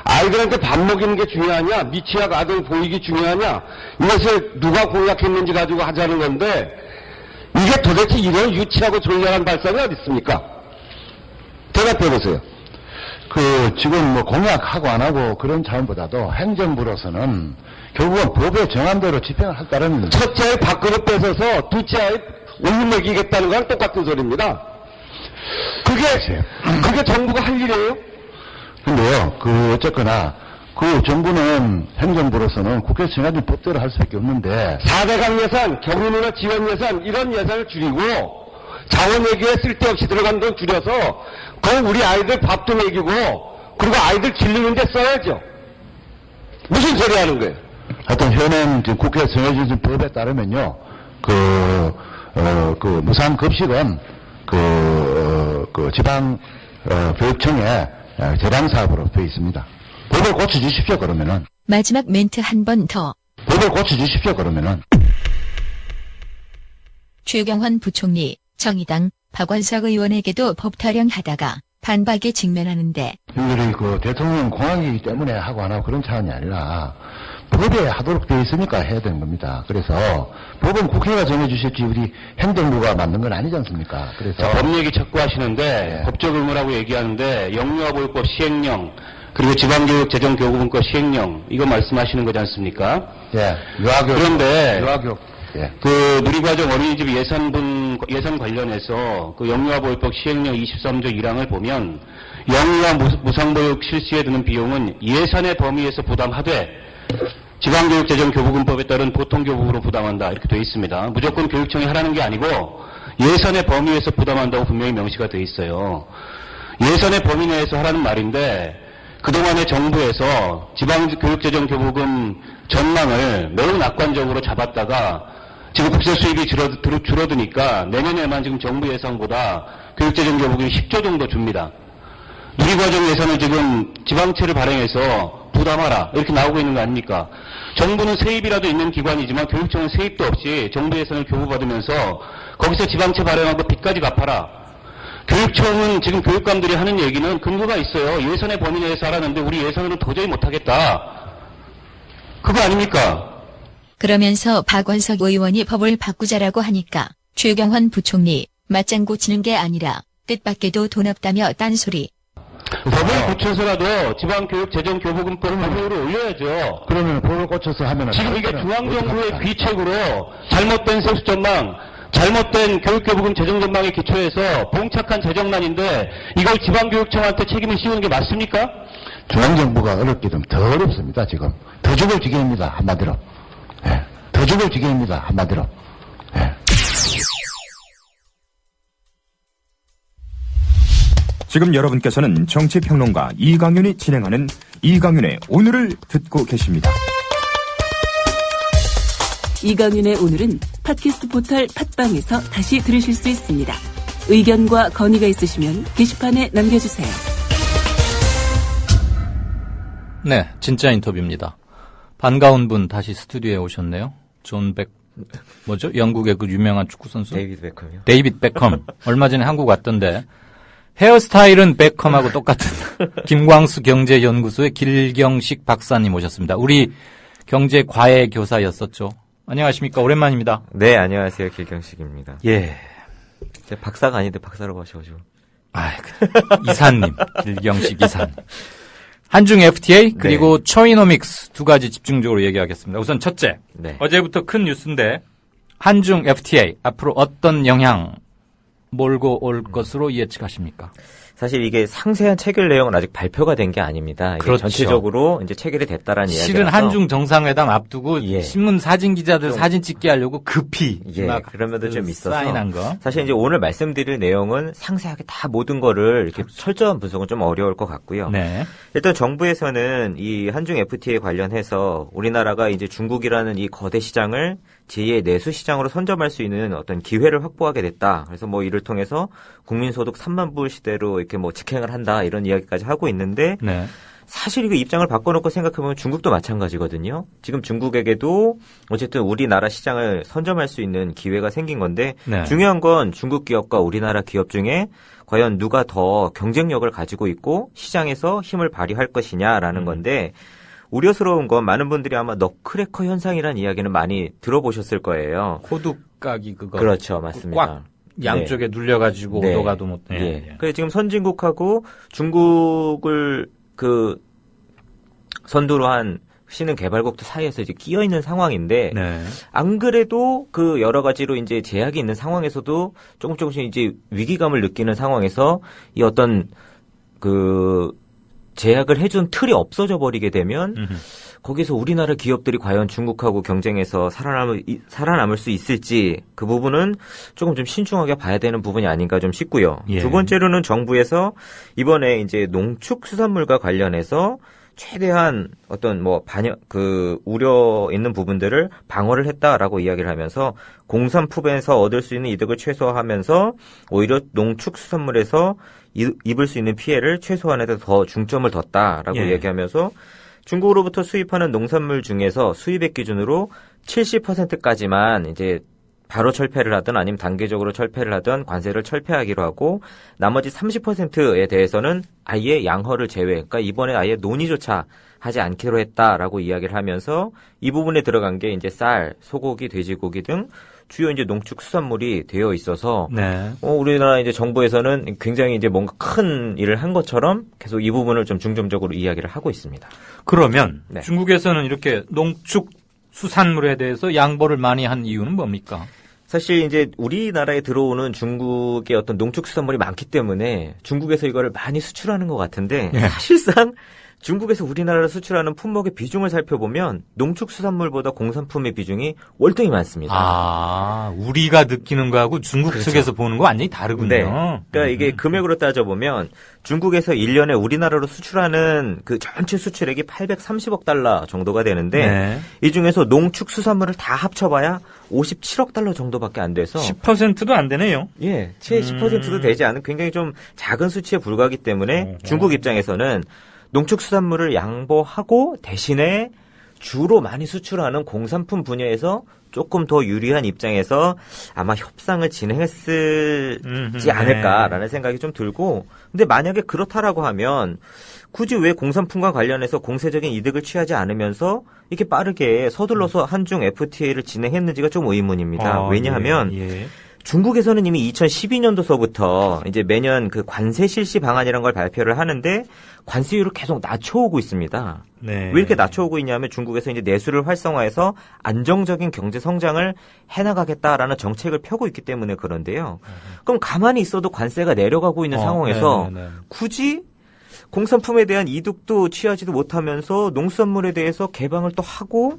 O: 아이들한테 밥 먹이는 게 중요하냐, 미취학 아동 보육이 중요하냐, 이것을 누가 공약했는지 가지고 하자는 건데, 이게 도대체 이런 유치하고 졸렬한 발상이 어디 있습니까? 대답해보세요.
P: 지금 뭐 공약하고 안 하고 그런 차원보다도 행정부로서는 결국은 법에 정한 대로 집행을 할 따름입니다.
O: 첫째 아이 밥그릇 뺏어서 둘째 아이 우유 먹이겠다는 거랑 똑같은 소리입니다. 그게 정부가 할 일이에요?
P: 근데요, 어쨌거나, 정부는 행정부로서는 국회에서 정해진 법대로 할 수밖에 없는데.
O: 4대강 예산, 경인이나 지원 예산, 이런 예산을 줄이고, 자원외교에 쓸데없이 들어간 돈 줄여서, 그럼 우리 아이들 밥도 먹이고, 그리고 아이들 길르는 데 써야죠. 무슨 소리 하는 거예요?
P: 하여튼, 현행 지금 국회에서 정해진 법에 따르면요, 무상급식은, 지방, 교육청에 재량 사업으로 되어 있습니다. 법을 고쳐주십시오, 그러면은.
N: 마지막 멘트 한 번 더.
P: 법을 고쳐주십시오, 그러면은.
N: 최경환 부총리, 정의당 박완석 의원에게도 법 타령하다가 반박에 직면하는데.
P: 이들이 대통령 공약이기 때문에 하고 안 하고 그런 차원이 아니라 법에 하도록 되어 있으니까 해야 되는 겁니다. 그래서 법은 국회가 정해주셨지 우리 행정부가 만든 건 아니지 않습니까? 그래서
Q: 법 얘기 자꾸 하시는데 법적 의무라고 얘기하는데 영유아보육법 시행령 그리고 지방교육 재정교부금법 시행령 이거 말씀하시는 거지 않습니까?
P: 예. 유아교육.
Q: 그런데
P: 유아교육. 예.
Q: 누리과정 어린이집 예산 관련해서 영유아보육법 시행령 23조 1항을 보면 영유아 무상보육 실시에 드는 비용은 예산의 범위에서 부담하되 지방교육재정교부금법에 따른 보통교부로 부담한다 이렇게 되어 있습니다. 무조건 교육청이 하라는 게 아니고 예산의 범위에서 부담한다고 분명히 명시가 되어 있어요. 예산의 범위 내에서 하라는 말인데 그동안의 정부에서 지방교육재정교부금 전망을 매우 낙관적으로 잡았다가 지금 국세 수입이 줄어드니까 내년에만 지금 정부 예상보다 교육재정교부금이 10조 정도 줍니다. 누리과정 예산을 지금 지방채를 발행해서 부담하라 이렇게 나오고 있는 거 아닙니까? 정부는 세입이라도 있는 기관이지만 교육청은 세입도 없이 정부 예산을 교부받으면서 거기서 지방채 발행하고 빚까지 갚아라. 교육청은 지금 교육감들이 하는 얘기는 근거가 있어요. 예산의 범위 내에서 하라는데 우리 예산으로는 도저히 못하겠다. 그거 아닙니까?
N: 그러면서 박완석 의원이 법을 바꾸자라고 하니까 최경환 부총리 맞장구 치는 게 아니라 뜻밖에도 돈 없다며 딴소리.
Q: 법을 고쳐서라도 지방교육재정교부금법을 법으로 올려야죠.
P: 그러면 법을 고쳐서 하면은
Q: 지금 이게 중앙정부의 귀책으로 잘못된 세수전망, 잘못된 교육교부금 재정전망에 기초해서 봉착한 재정난인데 이걸 지방교육청한테 책임을 씌우는 게 맞습니까?
P: 중앙정부가 어렵게 되면 더 어렵습니다. 지금 더 죽을 지경입니다. 한마디로. 예. 더 죽을 지경입니다. 한마디로. 예.
A: 지금 여러분께서는 정치평론가 이강윤이 진행하는 이강윤의 오늘을 듣고 계십니다.
G: 이강윤의 오늘은 팟캐스트 포털 팟빵에서 다시 들으실 수 있습니다. 의견과 건의가 있으시면 게시판에 남겨주세요.
B: 네, 진짜 인터뷰입니다. 반가운 분 다시 스튜디오에 오셨네요. 뭐죠? 영국의 그 유명한 축구 선수?
R: 데이비드 베컴이요.
B: 데이비드 베컴. 얼마 전에 한국 왔던데 헤어스타일은 베컴하고 똑같은 김광수 경제연구소의 길경식 박사님 오셨습니다. 우리 경제과외 교사였었죠. 안녕하십니까? 오랜만입니다.
R: 네, 안녕하세요. 길경식입니다.
B: 예.
R: 제가 박사가 아닌데 박사라고 하셔가지고.
B: 이사님. 길경식 이사님. 한중 FTA 그리고 초이노믹스 두 가지 집중적으로 얘기하겠습니다. 우선 첫째.
R: 네.
B: 어제부터 큰 뉴스인데 한중 FTA 앞으로 어떤 영향 몰고 올 것으로 예측하십니까?
R: 사실 이게 상세한 체결 내용은 아직 발표가 된 게 아닙니다. 이게
B: 그렇죠.
R: 전체적으로 이제 체결이 됐다라는 이야기라서.
B: 실은 한중 정상회담 앞두고 신문 사진 기자들 사진 찍게 하려고 급히
R: 그런 면도 좀 있어서
B: 사인한 거.
R: 사실 이제 오늘 말씀드릴 내용은 상세하게 다 모든 거를 이렇게 철저한 분석은 좀 어려울 것 같고요.
B: 네.
R: 일단 정부에서는 이 한중 FTA 관련해서 우리나라가 이제 중국이라는 이 거대 시장을 제2의 내수 시장으로 선점할 수 있는 어떤 기회를 확보하게 됐다. 그래서 뭐 이를 통해서 국민소득 3만 불 시대로 이렇게 뭐 직행을 한다 이런 이야기까지 하고 있는데 사실 이거 입장을 바꿔놓고 생각해보면 중국도 마찬가지거든요. 지금 중국에게도 어쨌든 우리나라 시장을 선점할 수 있는 기회가 생긴 건데
B: 네.
R: 중요한 건 중국 기업과 우리나라 기업 중에 과연 누가 더 경쟁력을 가지고 있고 시장에서 힘을 발휘할 것이냐라는 건데 우려스러운 건 많은 분들이 아마 너크래커 현상이라는 이야기는 많이 들어보셨을 거예요.
B: 호두까기 그거.
R: 그렇죠. 맞습니다.
B: 꽉 양쪽에 눌려가지고
R: 네.
B: 녹아도 못. 예.
R: 예. 그래서 지금 선진국하고 중국을 그 선두로 한 신흥 개발국들 사이에서 이제 끼어 있는 상황인데
B: 네.
R: 안 그래도 그 여러 가지로 이제 제약이 있는 상황에서도 조금씩 이제 위기감을 느끼는 상황에서 이 어떤 그 제약을 해준 틀이 없어져 버리게 되면 거기서 우리나라 기업들이 과연 중국하고 경쟁해서 살아남을 수 있을지 그 부분은 조금 좀 신중하게 봐야 되는 부분이 아닌가 좀 싶고요.
B: 예.
R: 두 번째로는 정부에서 이번에 이제 농축수산물과 관련해서 최대한 어떤 뭐 우려 있는 부분들을 방어를 했다라고 이야기를 하면서 공산품에서 얻을 수 있는 이득을 최소화하면서 오히려 농축수산물에서 입을 수 있는 피해를 최소화하는 데 더 중점을 뒀다라고
B: 예.
R: 얘기하면서 중국으로부터 수입하는 농산물 중에서 수입액 기준으로 70%까지만 이제 바로 철폐를 하든 아니면 단계적으로 철폐를 하든 관세를 철폐하기로 하고 나머지 30%에 대해서는 아예 양허를 제외, 그러니까 이번에 아예 논의조차 하지 않기로 했다라고 이야기를 하면서 이 부분에 들어간 게 이제 쌀, 소고기, 돼지고기 등 주요 이제 농축수산물이 되어 있어서
B: 네.
R: 우리나라 이제 정부에서는 굉장히 이제 뭔가 큰 일을 한 것처럼 계속 이 부분을 좀 중점적으로 이야기를 하고 있습니다.
B: 그러면
R: 네.
B: 중국에서는 이렇게 농축수산물에 대해서 양보를 많이 한 이유는 뭡니까?
R: 사실 이제 우리나라에 들어오는 중국의 어떤 농축수산물이 많기 때문에 중국에서 이거를 많이 수출하는 것 같은데
B: 예.
R: 사실상 중국에서 우리나라로 수출하는 품목의 비중을 살펴보면 농축수산물보다 공산품의 비중이 월등히 많습니다.
B: 아, 우리가 느끼는 거하고 중국
R: 그렇죠.
B: 측에서 보는 거 완전히 다르군요.
R: 네. 그러니까 이게 금액으로 따져보면 중국에서 1년에 우리나라로 수출하는 그 전체 수출액이 830억 달러 정도가 되는데
B: 네.
R: 이 중에서 농축수산물을 다 합쳐봐야 57억 달러 정도밖에 안 돼서
B: 10%도 안 되네요.
R: 예, 채 10%도 되지 않은 굉장히 좀 작은 수치에 불과하기 때문에 중국 입장에서는 농축수산물을 양보하고 대신에 주로 많이 수출하는 공산품 분야에서 조금 더 유리한 입장에서 아마 협상을 진행했을지 않을까라는 생각이 좀 들고 근데 만약에 그렇다라고 하면 굳이 왜 공산품과 관련해서 공세적인 이득을 취하지 않으면서 이렇게 빠르게 서둘러서 한중 FTA를 진행했는지가 좀 의문입니다. 왜냐하면
B: 예.
R: 중국에서는 이미 2012년도서부터 이제 매년 그 관세 실시 방안이라는 걸 발표를 하는데 관세율을 계속 낮춰오고 있습니다.
B: 네.
R: 왜 이렇게 낮춰오고 있냐면 중국에서 이제 내수를 활성화해서 안정적인 경제 성장을 해나가겠다라는 정책을 펴고 있기 때문에 그런데요. 그럼 가만히 있어도 관세가 내려가고 있는 상황에서 굳이 공산품에 대한 이득도 취하지도 못하면서 농수산물에 대해서 개방을 또 하고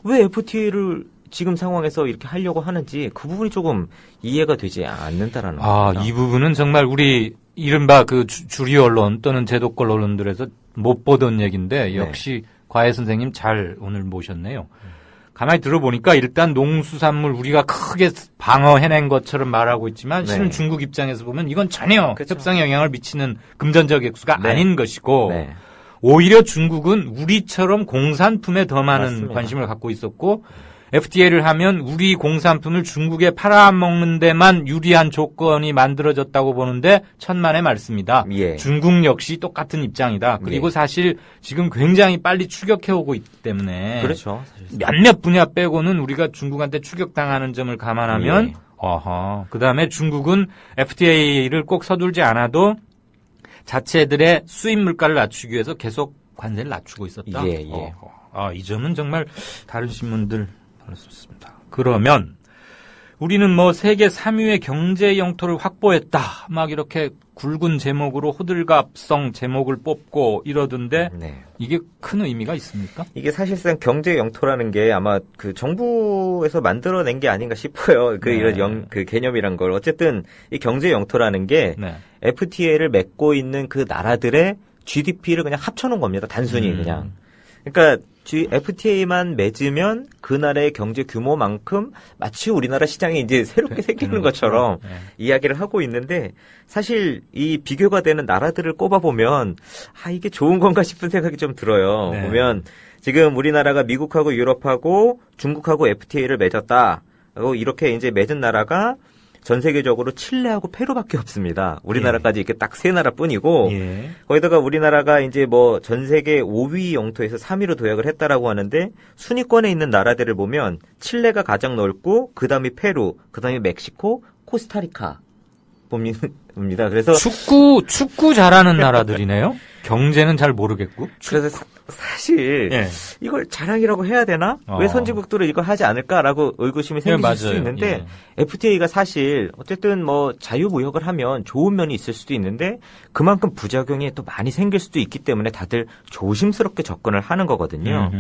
R: 왜 FTA를 지금 상황에서 이렇게 하려고 하는지 그 부분이 조금 이해가 되지 않는다라는 겁니다.
B: 이 부분은 정말 우리 이른바 그 주류 언론 또는 제도권 언론들에서 못 보던 얘기인데 역시 과외 선생님 잘 오늘 모셨네요. 가만히 들어보니까 일단 농수산물 우리가 크게 방어해낸 것처럼 말하고 있지만 실은 중국 입장에서 보면 이건 전혀 협상에 영향을 미치는 금전적 액수가 아닌 것이고 오히려 중국은 우리처럼 공산품에 더 많은
R: 맞습니다.
B: 관심을 갖고 있었고 FTA를 하면 우리 공산품을 중국에 팔아먹는 데만 유리한 조건이 만들어졌다고 보는데 천만의 말씀이다. 중국 역시 똑같은 입장이다. 그리고 사실 지금 굉장히 빨리 추격해오고 있기 때문에
R: 그렇죠.
B: 몇몇 분야 빼고는 우리가 중국한테 추격당하는 점을 감안하면 그다음에 중국은 FTA를 꼭 서둘지 않아도 자체들의 수입 물가를 낮추기 위해서 계속 관세를 낮추고 있었다. 이 점은 정말 다른 신문들 그렇습니다. 그러면 우리는 뭐 세계 3위의 경제 영토를 확보했다. 막 이렇게 굵은 제목으로 호들갑성 제목을 뽑고 이러던데 이게 큰 의미가 있습니까?
R: 이게 사실상 경제 영토라는 게 아마 그 정부에서 만들어낸 게 아닌가 싶어요. 이런 그 개념이란 걸. 어쨌든 이 경제 영토라는 게 FTA를 맺고 있는 그 나라들의 GDP를 그냥 합쳐놓은 겁니다. 단순히 그냥. 그러니까 FTA만 맺으면 그 나라의 경제 규모만큼 마치 우리나라 시장이 이제 새롭게 생기는 것처럼 이야기를 하고 있는데 사실 이 비교가 되는 나라들을 꼽아보면 이게 좋은 건가 싶은 생각이 좀 들어요.
B: 네.
R: 보면 지금 우리나라가 미국하고 유럽하고 중국하고 FTA를 맺었다. 이렇게 이제 맺은 나라가 전 세계적으로 칠레하고 페루밖에 없습니다. 우리나라까지 이렇게 딱 세 나라뿐이고 거기다가 우리나라가 이제 뭐 전 세계 5위 영토에서 3위로 도약을 했다라고 하는데 순위권에 있는 나라들을 보면 칠레가 가장 넓고 그다음이 페루, 그다음이 멕시코, 코스타리카 봅니다. 그래서
B: 축구 잘하는 나라들이네요. 경제는 잘 모르겠고.
R: 그래서 사실 이걸 자랑이라고 해야 되나? 왜 선진국들은 이걸 하지 않을까라고 의구심이 생길 수 있는데 FTA가 사실 어쨌든 뭐 자유무역을 하면 좋은 면이 있을 수도 있는데 그만큼 부작용이 또 많이 생길 수도 있기 때문에 다들 조심스럽게 접근을 하는 거거든요.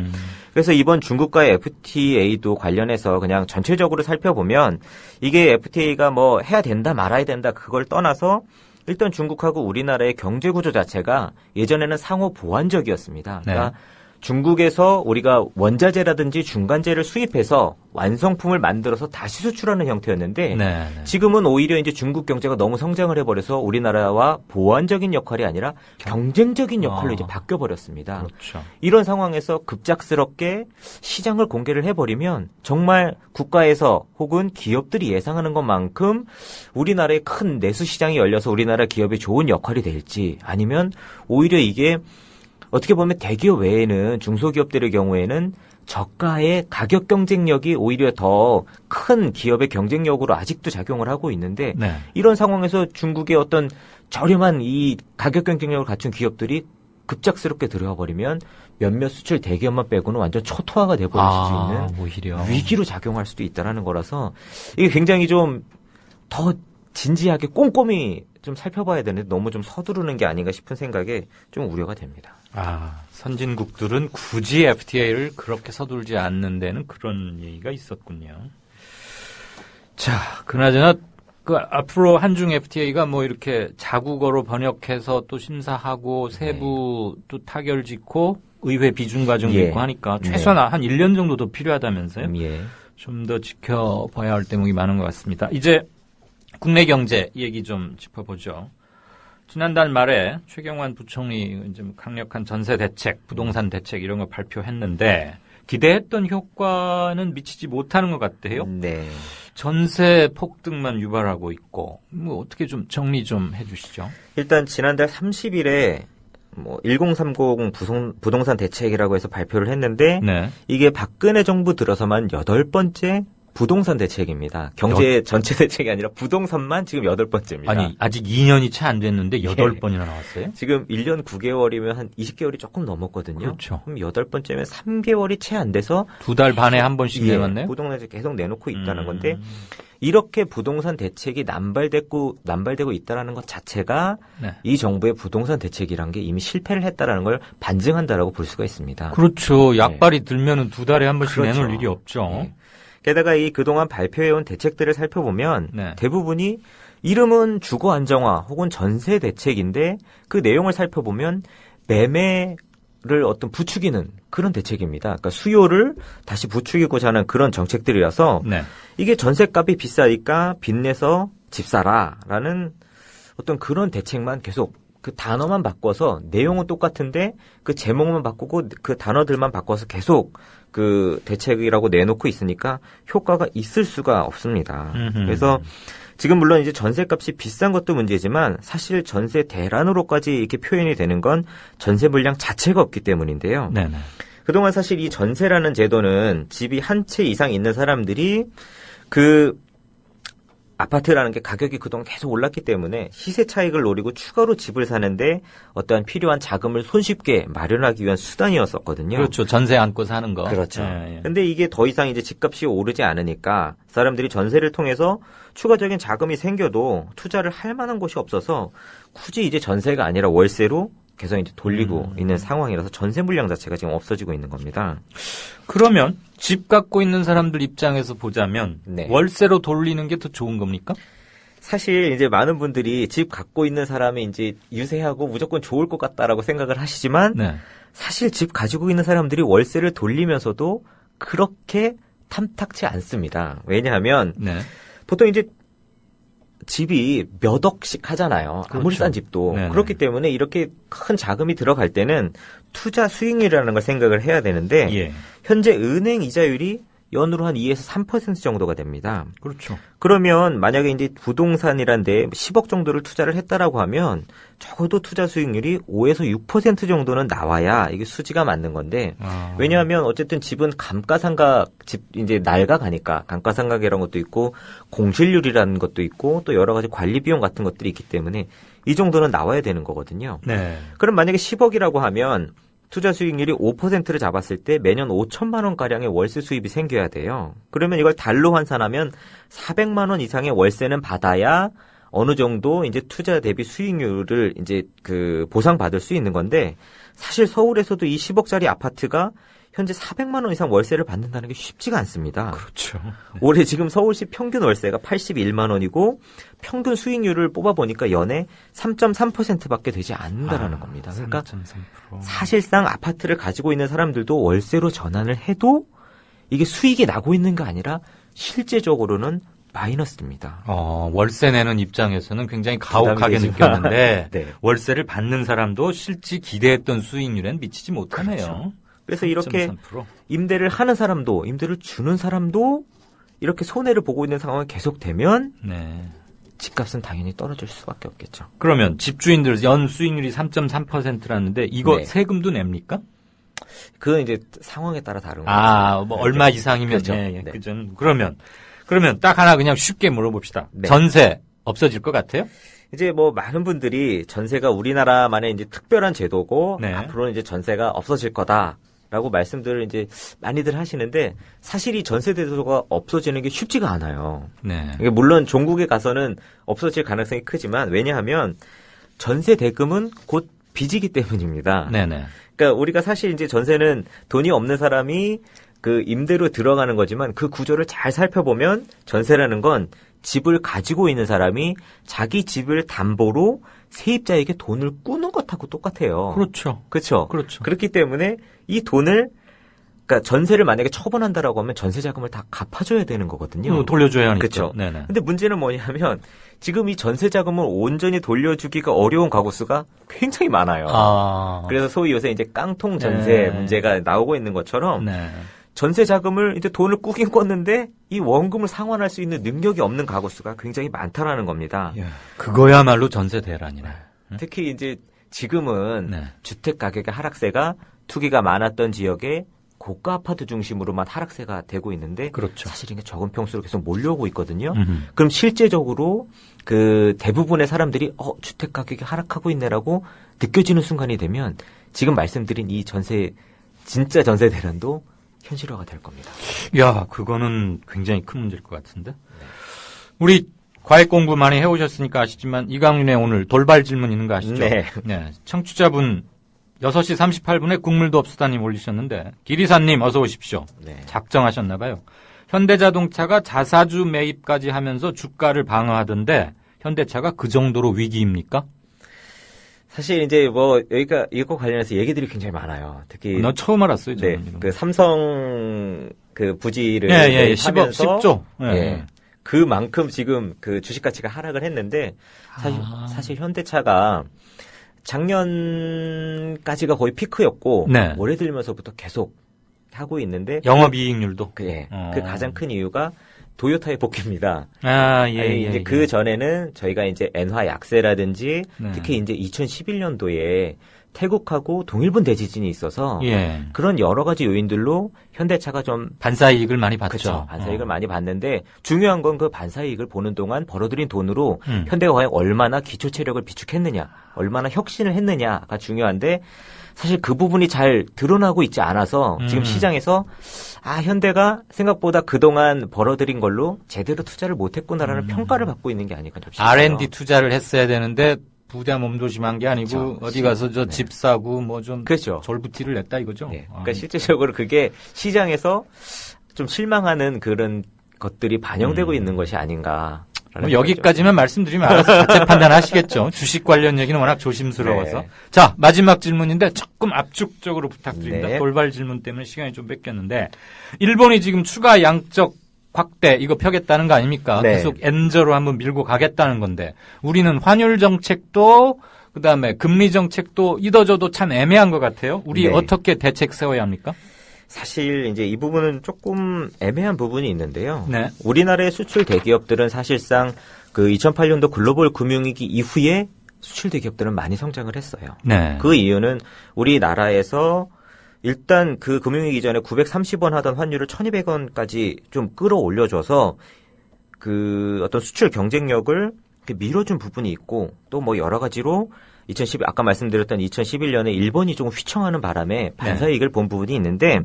R: 그래서 이번 중국과의 FTA도 관련해서 그냥 전체적으로 살펴보면 이게 FTA가 뭐 해야 된다 말아야 된다 그걸 떠나서 일단 중국하고 우리나라의 경제 구조 자체가 예전에는 상호 보완적이었습니다. 그러니까 중국에서 우리가 원자재라든지 중간재를 수입해서 완성품을 만들어서 다시 수출하는 형태였는데 지금은 오히려 이제 중국 경제가 너무 성장을 해버려서 우리나라와 보완적인 역할이 아니라 경쟁적인 역할로 이제 바뀌어버렸습니다.
B: 그렇죠.
R: 이런 상황에서 급작스럽게 시장을 공개를 해버리면 정말 국가에서 혹은 기업들이 예상하는 것만큼 우리나라의 큰 내수 시장이 열려서 우리나라 기업이 좋은 역할이 될지 아니면 오히려 이게 어떻게 보면 대기업 외에는 중소기업들의 경우에는 저가의 가격 경쟁력이 오히려 더 큰 기업의 경쟁력으로 아직도 작용을 하고 있는데 이런 상황에서 중국의 어떤 저렴한 이 가격 경쟁력을 갖춘 기업들이 급작스럽게 들어와 버리면 몇몇 수출 대기업만 빼고는 완전 초토화가 돼버릴 수 있는
B: 오히려.
R: 위기로 작용할 수도 있다는 거라서 이게 굉장히 좀 더 진지하게 꼼꼼히 좀 살펴봐야 되는데 너무 좀 서두르는 게 아닌가 싶은 생각에 좀 우려가 됩니다.
B: 선진국들은 굳이 FTA를 그렇게 서둘지 않는 데는 그런 얘기가 있었군요. 자, 그나저나 앞으로 한중 FTA가 뭐 이렇게 자국어로 번역해서 또 심사하고 세부 또 타결 짓고 의회 비준 과정도 있고 하니까 최소한 한 1년 정도 더 필요하다면서요? 좀 더 지켜봐야 할 대목이 많은 것 같습니다. 이제 국내 경제 얘기 좀 짚어보죠. 지난달 말에 최경환 부총리 이제 강력한 전세 대책, 부동산 대책 이런 거 발표했는데 기대했던 효과는 미치지 못하는 것 같대요. 전세 폭등만 유발하고 있고 뭐 어떻게 좀 정리 좀 해주시죠.
R: 일단 지난달 30일에 1030 부동산 대책이라고 해서 발표를 했는데 이게 박근혜 정부 들어서만 8번째 부동산 대책입니다. 경제 전체 대책이 아니라 부동산만 지금 8번째입니다.
B: 아니, 아직 2년이 채 안 됐는데 8번이나 나왔어요?
R: 지금 1년 9개월이면 한 20개월이 조금 넘었거든요.
B: 그렇죠.
R: 그럼 8번째면 3개월이 채 안 돼서
B: 2달 반에 한 번씩 내놨네요?
R: 부동산 대책 계속 내놓고 있다는 건데 이렇게 부동산 대책이 남발되고 있다는 것 자체가 이 정부의 부동산 대책이란 게 이미 실패를 했다라는 걸 반증한다라고 볼 수가 있습니다.
B: 그렇죠. 약발이 들면은 2달에 한 번씩 내놓을 일이 없죠.
R: 게다가 이 그동안 발표해온 대책들을 살펴보면 대부분이 이름은 주거 안정화 혹은 전세 대책인데 그 내용을 살펴보면 매매를 어떤 부추기는 그런 대책입니다. 그러니까 수요를 다시 부추기고자 하는 그런 정책들이라서 이게 전세값이 비싸니까 빚내서 집 사라라는 어떤 그런 대책만 계속 그 단어만 바꿔서 내용은 똑같은데 그 제목만 바꾸고 그 단어들만 바꿔서 계속 그 대책이라고 내놓고 있으니까 효과가 있을 수가 없습니다. 그래서 지금 물론 이제 전세값이 비싼 것도 문제지만 사실 전세 대란으로까지 이렇게 표현이 되는 건 전세 물량 자체가 없기 때문인데요. 그동안 사실 이 전세라는 제도는 집이 한 채 이상 있는 사람들이 그 아파트라는 게 가격이 그동안 계속 올랐기 때문에 시세 차익을 노리고 추가로 집을 사는데 어떠한 필요한 자금을 손쉽게 마련하기 위한 수단이었었거든요.
B: 그렇죠. 전세 안고 사는 거.
R: 그렇죠. 근데 이게 더 이상 이제 집값이 오르지 않으니까 사람들이 전세를 통해서 추가적인 자금이 생겨도 투자를 할 만한 곳이 없어서 굳이 이제 전세가 아니라 월세로 계속 이제 돌리고 있는 상황이라서 전세 물량 자체가 지금 없어지고 있는 겁니다.
B: 그러면 집 갖고 있는 사람들 입장에서 보자면 월세로 돌리는 게 더 좋은 겁니까?
R: 사실 이제 많은 분들이 집 갖고 있는 사람이 이제 유세하고 무조건 좋을 것 같다라고 생각을 하시지만
B: 네.
R: 사실 집 가지고 있는 사람들이 월세를 돌리면서도 그렇게 탐탁치 않습니다. 왜냐하면
B: 네.
R: 보통 이제 집이 몇 억씩 하잖아요.
B: 그렇죠.
R: 아무리 싼 집도.
B: 네네.
R: 그렇기 때문에 이렇게 큰 자금이 들어갈 때는 투자 수익률이라는 걸 생각을 해야 되는데
B: 예.
R: 현재 은행 이자율이 연으로 한 2에서 3% 정도가 됩니다.
B: 그렇죠.
R: 그러면 만약에 이제 부동산이란 데 10억 정도를 투자를 했다라고 하면 적어도 투자 수익률이 5에서 6% 정도는 나와야 이게 수지가 맞는 건데 왜냐하면 어쨌든 집은 감가상각 집 이제 낡아가니까 감가상각 이런 것도 있고 공실률이라는 것도 있고 또 여러 가지 관리 비용 같은 것들이 있기 때문에 이 정도는 나와야 되는 거거든요.
B: 네.
R: 그럼 만약에 10억이라고 하면 투자 수익률이 5%를 잡았을 때 매년 5천만 원가량의 월세 수입이 생겨야 돼요. 그러면 이걸 달로 환산하면 400만 원 이상의 월세는 받아야 어느 정도 이제 투자 대비 수익률을 이제 그 보상받을 수 있는 건데 사실 서울에서도 이 10억짜리 아파트가 현재 400만 원 이상 월세를 받는다는 게 쉽지가 않습니다.
B: 그렇죠.
R: 올해 지금 서울시 평균 월세가 81만 원이고 평균 수익률을 뽑아보니까 연에 3.3%밖에 되지 않는다라는 겁니다. 그러니까
B: 3.3%.
R: 사실상 아파트를 가지고 있는 사람들도 월세로 전환을 해도 이게 수익이 나고 있는 게 아니라 실제적으로는 마이너스입니다.
B: 월세 내는 입장에서는 굉장히 가혹하게
R: 부담이 되지만.
B: 느꼈는데
R: 네.
B: 월세를 받는 사람도 실제 기대했던 수익률엔 미치지 못하네요.
R: 그렇죠. 그래서 이렇게
B: 3.3%.
R: 임대를 하는 사람도 임대를 주는 사람도 이렇게 손해를 보고 있는 상황이 계속되면
B: 네.
R: 집값은 당연히 떨어질 수밖에 없겠죠.
B: 그러면 집주인들 연 수익률이 3.3%라는데 이거
R: 네.
B: 세금도 냅니까?
R: 그건 이제 상황에 따라 다른 거죠.
B: 뭐 얼마 이상이면
R: 그렇죠.
B: 네.
R: 네.
B: 그죠. 그러면 딱 하나 그냥 쉽게 물어봅시다.
R: 네.
B: 전세 없어질 것 같아요?
R: 이제 뭐 많은 분들이 전세가 우리나라만의 이제 특별한 제도고
B: 네.
R: 앞으로는 이제 전세가 없어질 거다라고 말씀들을 이제 많이들 하시는데 사실 이 전세 제도가 없어지는 게 쉽지가 않아요.
B: 네.
R: 이게 물론 종국에 가서는 없어질 가능성이 크지만 왜냐하면 전세 대금은 곧 빚이기 때문입니다.
B: 네네.
R: 그러니까 우리가 사실 이제 전세는 돈이 없는 사람이 그 임대로 들어가는 거지만 그 구조를 잘 살펴보면 전세라는 건 집을 가지고 있는 사람이 자기 집을 담보로 세입자에게 돈을 꾸는 것하고 똑같아요.
B: 그렇죠.
R: 그렇죠.
B: 그렇죠.
R: 그렇기 때문에 이 돈을 그러니까 전세를 만약에 처분한다라고 하면 전세 자금을 다 갚아줘야 되는 거거든요.
B: 돌려줘야 하니까.
R: 그렇죠.
B: 네네.
R: 근데 문제는 뭐냐면 지금 이 전세 자금을 온전히 돌려주기가 어려운 가구 수가 굉장히 많아요. 그래서 소위 요새 이제 깡통 전세
B: 네.
R: 문제가 나오고 있는 것처럼
B: 네.
R: 전세 자금을 이제 돈을 꾸긴 꿨는데 이 원금을 상환할 수 있는 능력이 없는 가구 수가 굉장히 많다라는 겁니다.
B: 그거야말로 전세 대란이네.
R: 특히 이제 지금은
B: 네.
R: 주택 가격의 하락세가 투기가 많았던 지역에 고가 아파트 중심으로만 하락세가 되고 있는데
B: 그렇죠.
R: 사실 이게 적은 평수로 계속 몰려오고 있거든요.
B: 음흠.
R: 그럼 실제적으로 그 대부분의 사람들이 주택 가격이 하락하고 있네라고 느껴지는 순간이 되면 지금 말씀드린 이 진짜 전세 대란도 현실화가 될 겁니다.
B: 야, 그거는 굉장히 큰 문제일 것 같은데. 우리 과외 공부 많이 해오셨으니까 아시지만 이강윤의 오늘 돌발 질문 있는 거 아시죠?
R: 네.
B: 청취자분 6시 38분에 국물도 없수다님 올리셨는데 기리사님 어서 오십시오.
R: 네.
B: 작정하셨나 봐요. 현대자동차가 자사주 매입까지 하면서 주가를 방어하던데 현대차가 그 정도로 위기입니까?
R: 사실 이제 뭐 여기가 이거 관련해서 얘기들이 굉장히 많아요. 특히
B: 나 처음 알았어요.
R: 네,
B: 저는.
R: 그 삼성 그 부지를
B: 10억, 10조.
R: 예. 그만큼 지금 그 주식 가치가 하락을 했는데 사실 현대차가 작년까지가 거의 피크였고
B: 네.
R: 올해 들면서부터 계속 하고 있는데
B: 영업이익률도
R: 그 가장 큰 이유가 도요타의 복귀입니다.
B: 예.
R: 그 전에는 저희가 이제 엔화 약세라든지
B: 네.
R: 특히 이제 2011년도에 태국하고 동일본 대지진이 있어서
B: 예.
R: 그런 여러 가지 요인들로 현대차가 좀
B: 반사이익을 많이 봤죠.
R: 그렇죠. 반사이익을 많이 봤는데 중요한 건 그 반사이익을 보는 동안 벌어들인 돈으로 현대가 과연 얼마나 기초 체력을 비축했느냐, 얼마나 혁신을 했느냐가 중요한데 사실 그 부분이 잘 드러나고 있지 않아서 지금 시장에서 현대가 생각보다 그동안 벌어들인 걸로 제대로 투자를 못했구나라는 평가를 받고 있는 게 아닐까 싶어요.
B: R&D 투자를 했어야 되는데 부자 몸조심한 게 아니고
R: 그렇죠.
B: 어디 가서 저 집 사고 뭐 좀
R: 그렇죠.
B: 졸부티를 냈다 이거죠.
R: 네. 그러니까 실제적으로 그게 시장에서 좀 실망하는 그런 것들이 반영되고 있는 것이 아닌가.
B: 뭐 여기까지만 말씀드리면 알아서 자체 판단하시겠죠. 주식 관련 얘기는 워낙 조심스러워서.
R: 네.
B: 자, 마지막 질문인데 조금 압축적으로 부탁드립니다.
R: 네.
B: 돌발 질문 때문에 시간이 좀 뺏겼는데 일본이 지금 추가 양적 확대 이거 펴겠다는 거 아닙니까?
R: 네.
B: 계속 엔저로 한번 밀고 가겠다는 건데 우리는 환율 정책도 그다음에 금리 정책도 이더저도 참 애매한 것 같아요. 우리
R: 네.
B: 어떻게 대책 세워야 합니까?
R: 사실 이제 이 부분은 조금 애매한 부분이 있는데요.
B: 네.
R: 우리나라의 수출 대기업들은 사실상 그 2008년도 글로벌 금융위기 이후에 수출 대기업들은 많이 성장을 했어요.
B: 네.
R: 그 이유는 우리나라에서 일단 그 금융위기 전에 930원 하던 환율을 1200원까지 좀 끌어올려줘서 그 어떤 수출 경쟁력을 밀어준 부분이 있고 또 뭐 여러 가지로 아까 말씀드렸던 2011년에 일본이 조금 휘청하는 바람에 반사이익을 본 부분이 있는데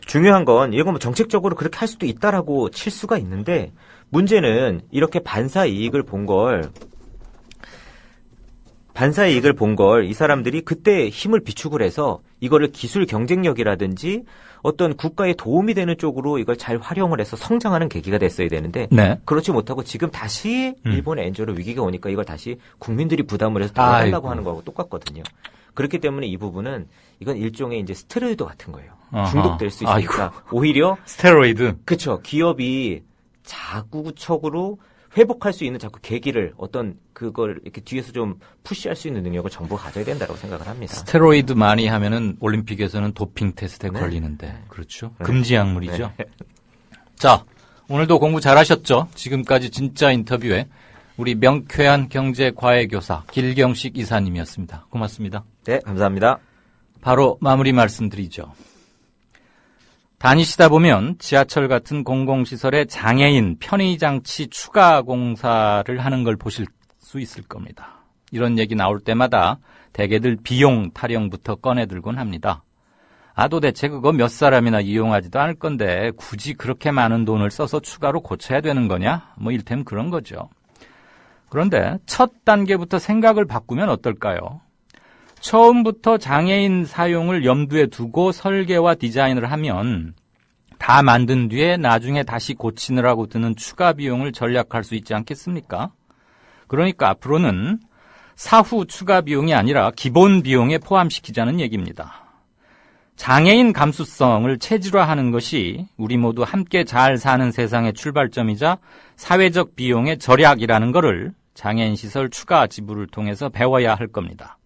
R: 중요한 건 이건 뭐 정책적으로 그렇게 할 수도 있다라고 칠 수가 있는데 문제는 이렇게 반사이익을 본 걸 이 사람들이 그때 힘을 비축을 해서 이거를 기술 경쟁력이라든지 어떤 국가에 도움이 되는 쪽으로 이걸 잘 활용을 해서 성장하는 계기가 됐어야 되는데
B: 네.
R: 그렇지 못하고 지금 다시 일본의 엔저로 위기가 오니까 이걸 다시 국민들이 부담을 해서 덜어달라고 하는 거하고 똑같거든요. 그렇기 때문에 이 부분은 이건 일종의 이제 스테로이드 같은 거예요.
B: 아하.
R: 중독될 수 있으니까 오히려
B: 스테로이드.
R: 그렇죠. 기업이 자구적으로 회복할 수 있는 자꾸 계기를 어떤 그걸 이렇게 뒤에서 좀 푸시할 수 있는 능력을 정부 가져야 된다고 생각을 합니다.
B: 스테로이드 많이 하면은 올림픽에서는 도핑 테스트에
R: 네.
B: 걸리는데 그렇죠.
R: 네.
B: 금지 약물이죠.
R: 네.
B: 자, 오늘도 공부 잘하셨죠? 지금까지 진짜 인터뷰에 우리 명쾌한 경제과외교사 길경식 이사님이었습니다. 고맙습니다.
R: 네, 감사합니다.
B: 바로 마무리 말씀드리죠. 다니시다 보면 지하철 같은 공공시설에 장애인 편의장치 추가 공사를 하는 걸 보실 수 있을 겁니다. 이런 얘기 나올 때마다 대개들 비용 타령부터 꺼내들곤 합니다. 도대체 그거 몇 사람이나 이용하지도 않을 건데 굳이 그렇게 많은 돈을 써서 추가로 고쳐야 되는 거냐? 뭐 일템 그런 거죠. 그런데 첫 단계부터 생각을 바꾸면 어떨까요? 처음부터 장애인 사용을 염두에 두고 설계와 디자인을 하면 다 만든 뒤에 나중에 다시 고치느라고 드는 추가 비용을 절약할 수 있지 않겠습니까? 그러니까 앞으로는 사후 추가 비용이 아니라 기본 비용에 포함시키자는 얘기입니다. 장애인 감수성을 체질화하는 것이 우리 모두 함께 잘 사는 세상의 출발점이자 사회적 비용의 절약이라는 것을 장애인 시설 추가 지불을 통해서 배워야 할 겁니다.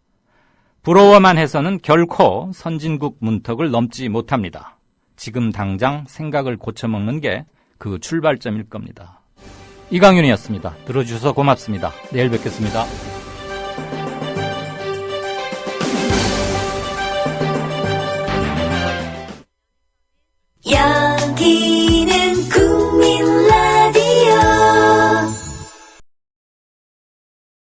B: 부러워만 해서는 결코 선진국 문턱을 넘지 못합니다. 지금 당장 생각을 고쳐먹는 게 그 출발점일 겁니다. 이강윤이었습니다. 들어주셔서 고맙습니다. 내일 뵙겠습니다.